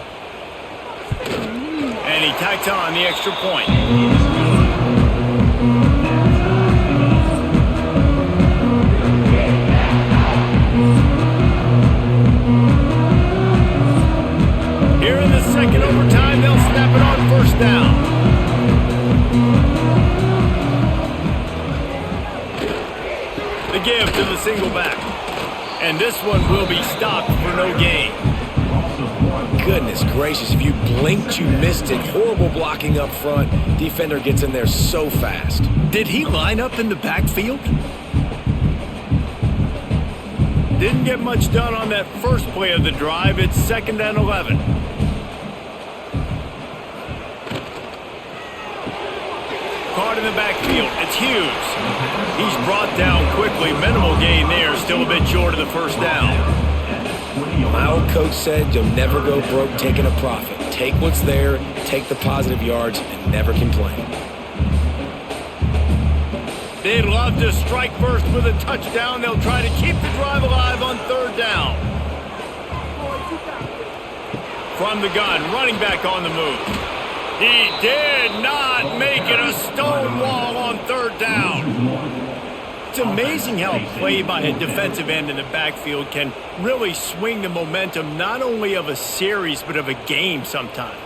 And he tacks on the extra point. Here in the 2nd overtime, they'll snap it on 1st down. The give to the single back. And this one will be stopped for no gain. Goodness gracious, if you blinked, you missed it. Horrible blocking up front. Defender gets in there so fast. Did he line up in the backfield? Didn't get much done on that first play of the drive. It's 2nd and 11. Caught in the backfield. It's Hughes. He's brought down quickly. Minimal gain there. Still a bit short of the 1st down. My old coach said you'll never go broke taking a profit. Take what's there, take the positive yards, and never complain. They'd love to strike first with a touchdown. They'll try to keep the drive alive on 3rd down. From the gun, running back on the move. He did not make it a stone wall on 3rd down. It's amazing how a play by a defensive end in the backfield can really swing the momentum not only of a series but of a game sometimes.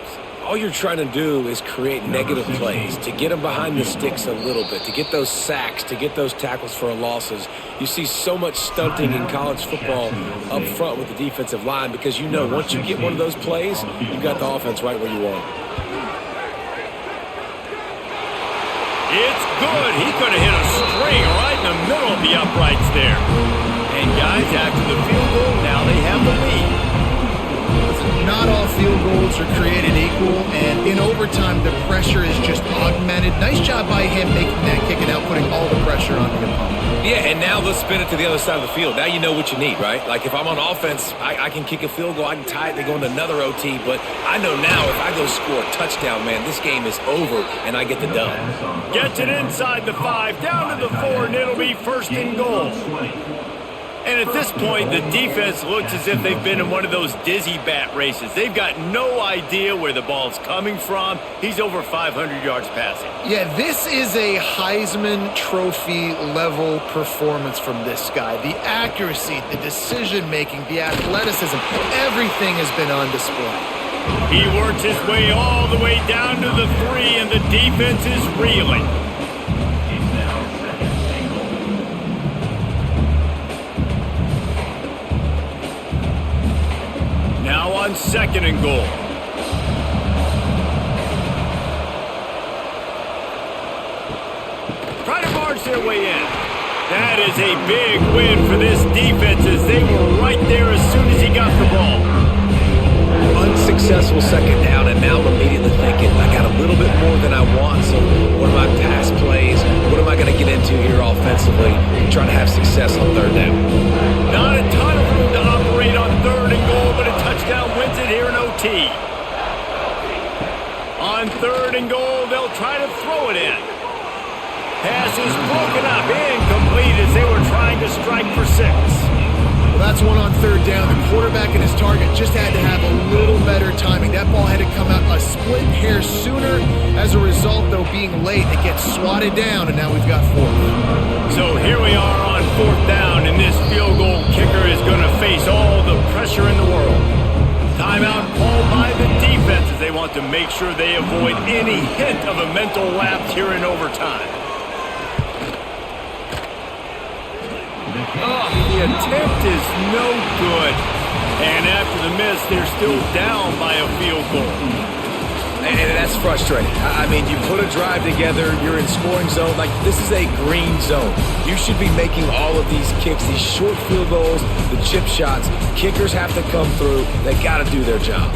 All you're trying to do is create negative plays, to get them behind the sticks a little bit, to get those sacks, to get those tackles for losses. You see so much stunting in college football up front with the defensive line because you know once you get one of those plays, you've got the offense right where you want it. It's good. He could have hit a string right in the middle of the uprights there. And guys, after the field goal, now they have the lead. Not all field goals are created equal, and in overtime, the pressure is just augmented. Nice job by him making that kick and out, putting all the pressure on the opponent. Yeah, and now let's spin it to the other side of the field. Now you know what you need, right? Like if I'm on offense, I can kick a field goal, I can tie it, they go into another OT, but I know now if I go score a touchdown, man, this game is over, and I get the dub. Gets it inside the 5, down to the 4, and it'll be 1st and goal. And at this point, the defense looks as if they've been in one of those dizzy bat races. They've got no idea where the ball's coming from. He's over 500 yards passing. Yeah, this is a Heisman Trophy level performance from this guy. The accuracy, the decision-making, the athleticism, everything has been on display. He works his way all the way down to the 3, and the defense is reeling. He's now second and goal. Now on 2nd and goal. Try to barge their way in. That is a big win for this defense as they were right there as soon as he got the ball. Unsuccessful second down, and now I'm immediately thinking, I got a little bit more than I want, so what are my pass plays? What am I going to get into here offensively? Trying to have success on 3rd down. Not a ton of room to operate on 3rd and goal, but a touchdown wins it here in OT. On 3rd and goal, they'll try to throw it in. Pass is broken up, incomplete as they were trying to strike for 6. Well, that's one on 3rd down. The quarterback and his target just had to have a little better timing. That ball had to come out a split hair sooner. As a result, though, being late, it gets swatted down, and now we've got 4th. So here we are on 4th down, and this field goal kicker is going to face all the pressure in the world. Timeout called by the defense as they want to make sure they avoid any hint of a mental lapse here in overtime. Oh, the attempt is no good. And after the miss, they're still down by a field goal. And that's frustrating. I mean, you put a drive together, you're in scoring zone. Like, this is a green zone. You should be making all of these kicks, these short field goals, the chip shots. Kickers have to come through. They got to do their job.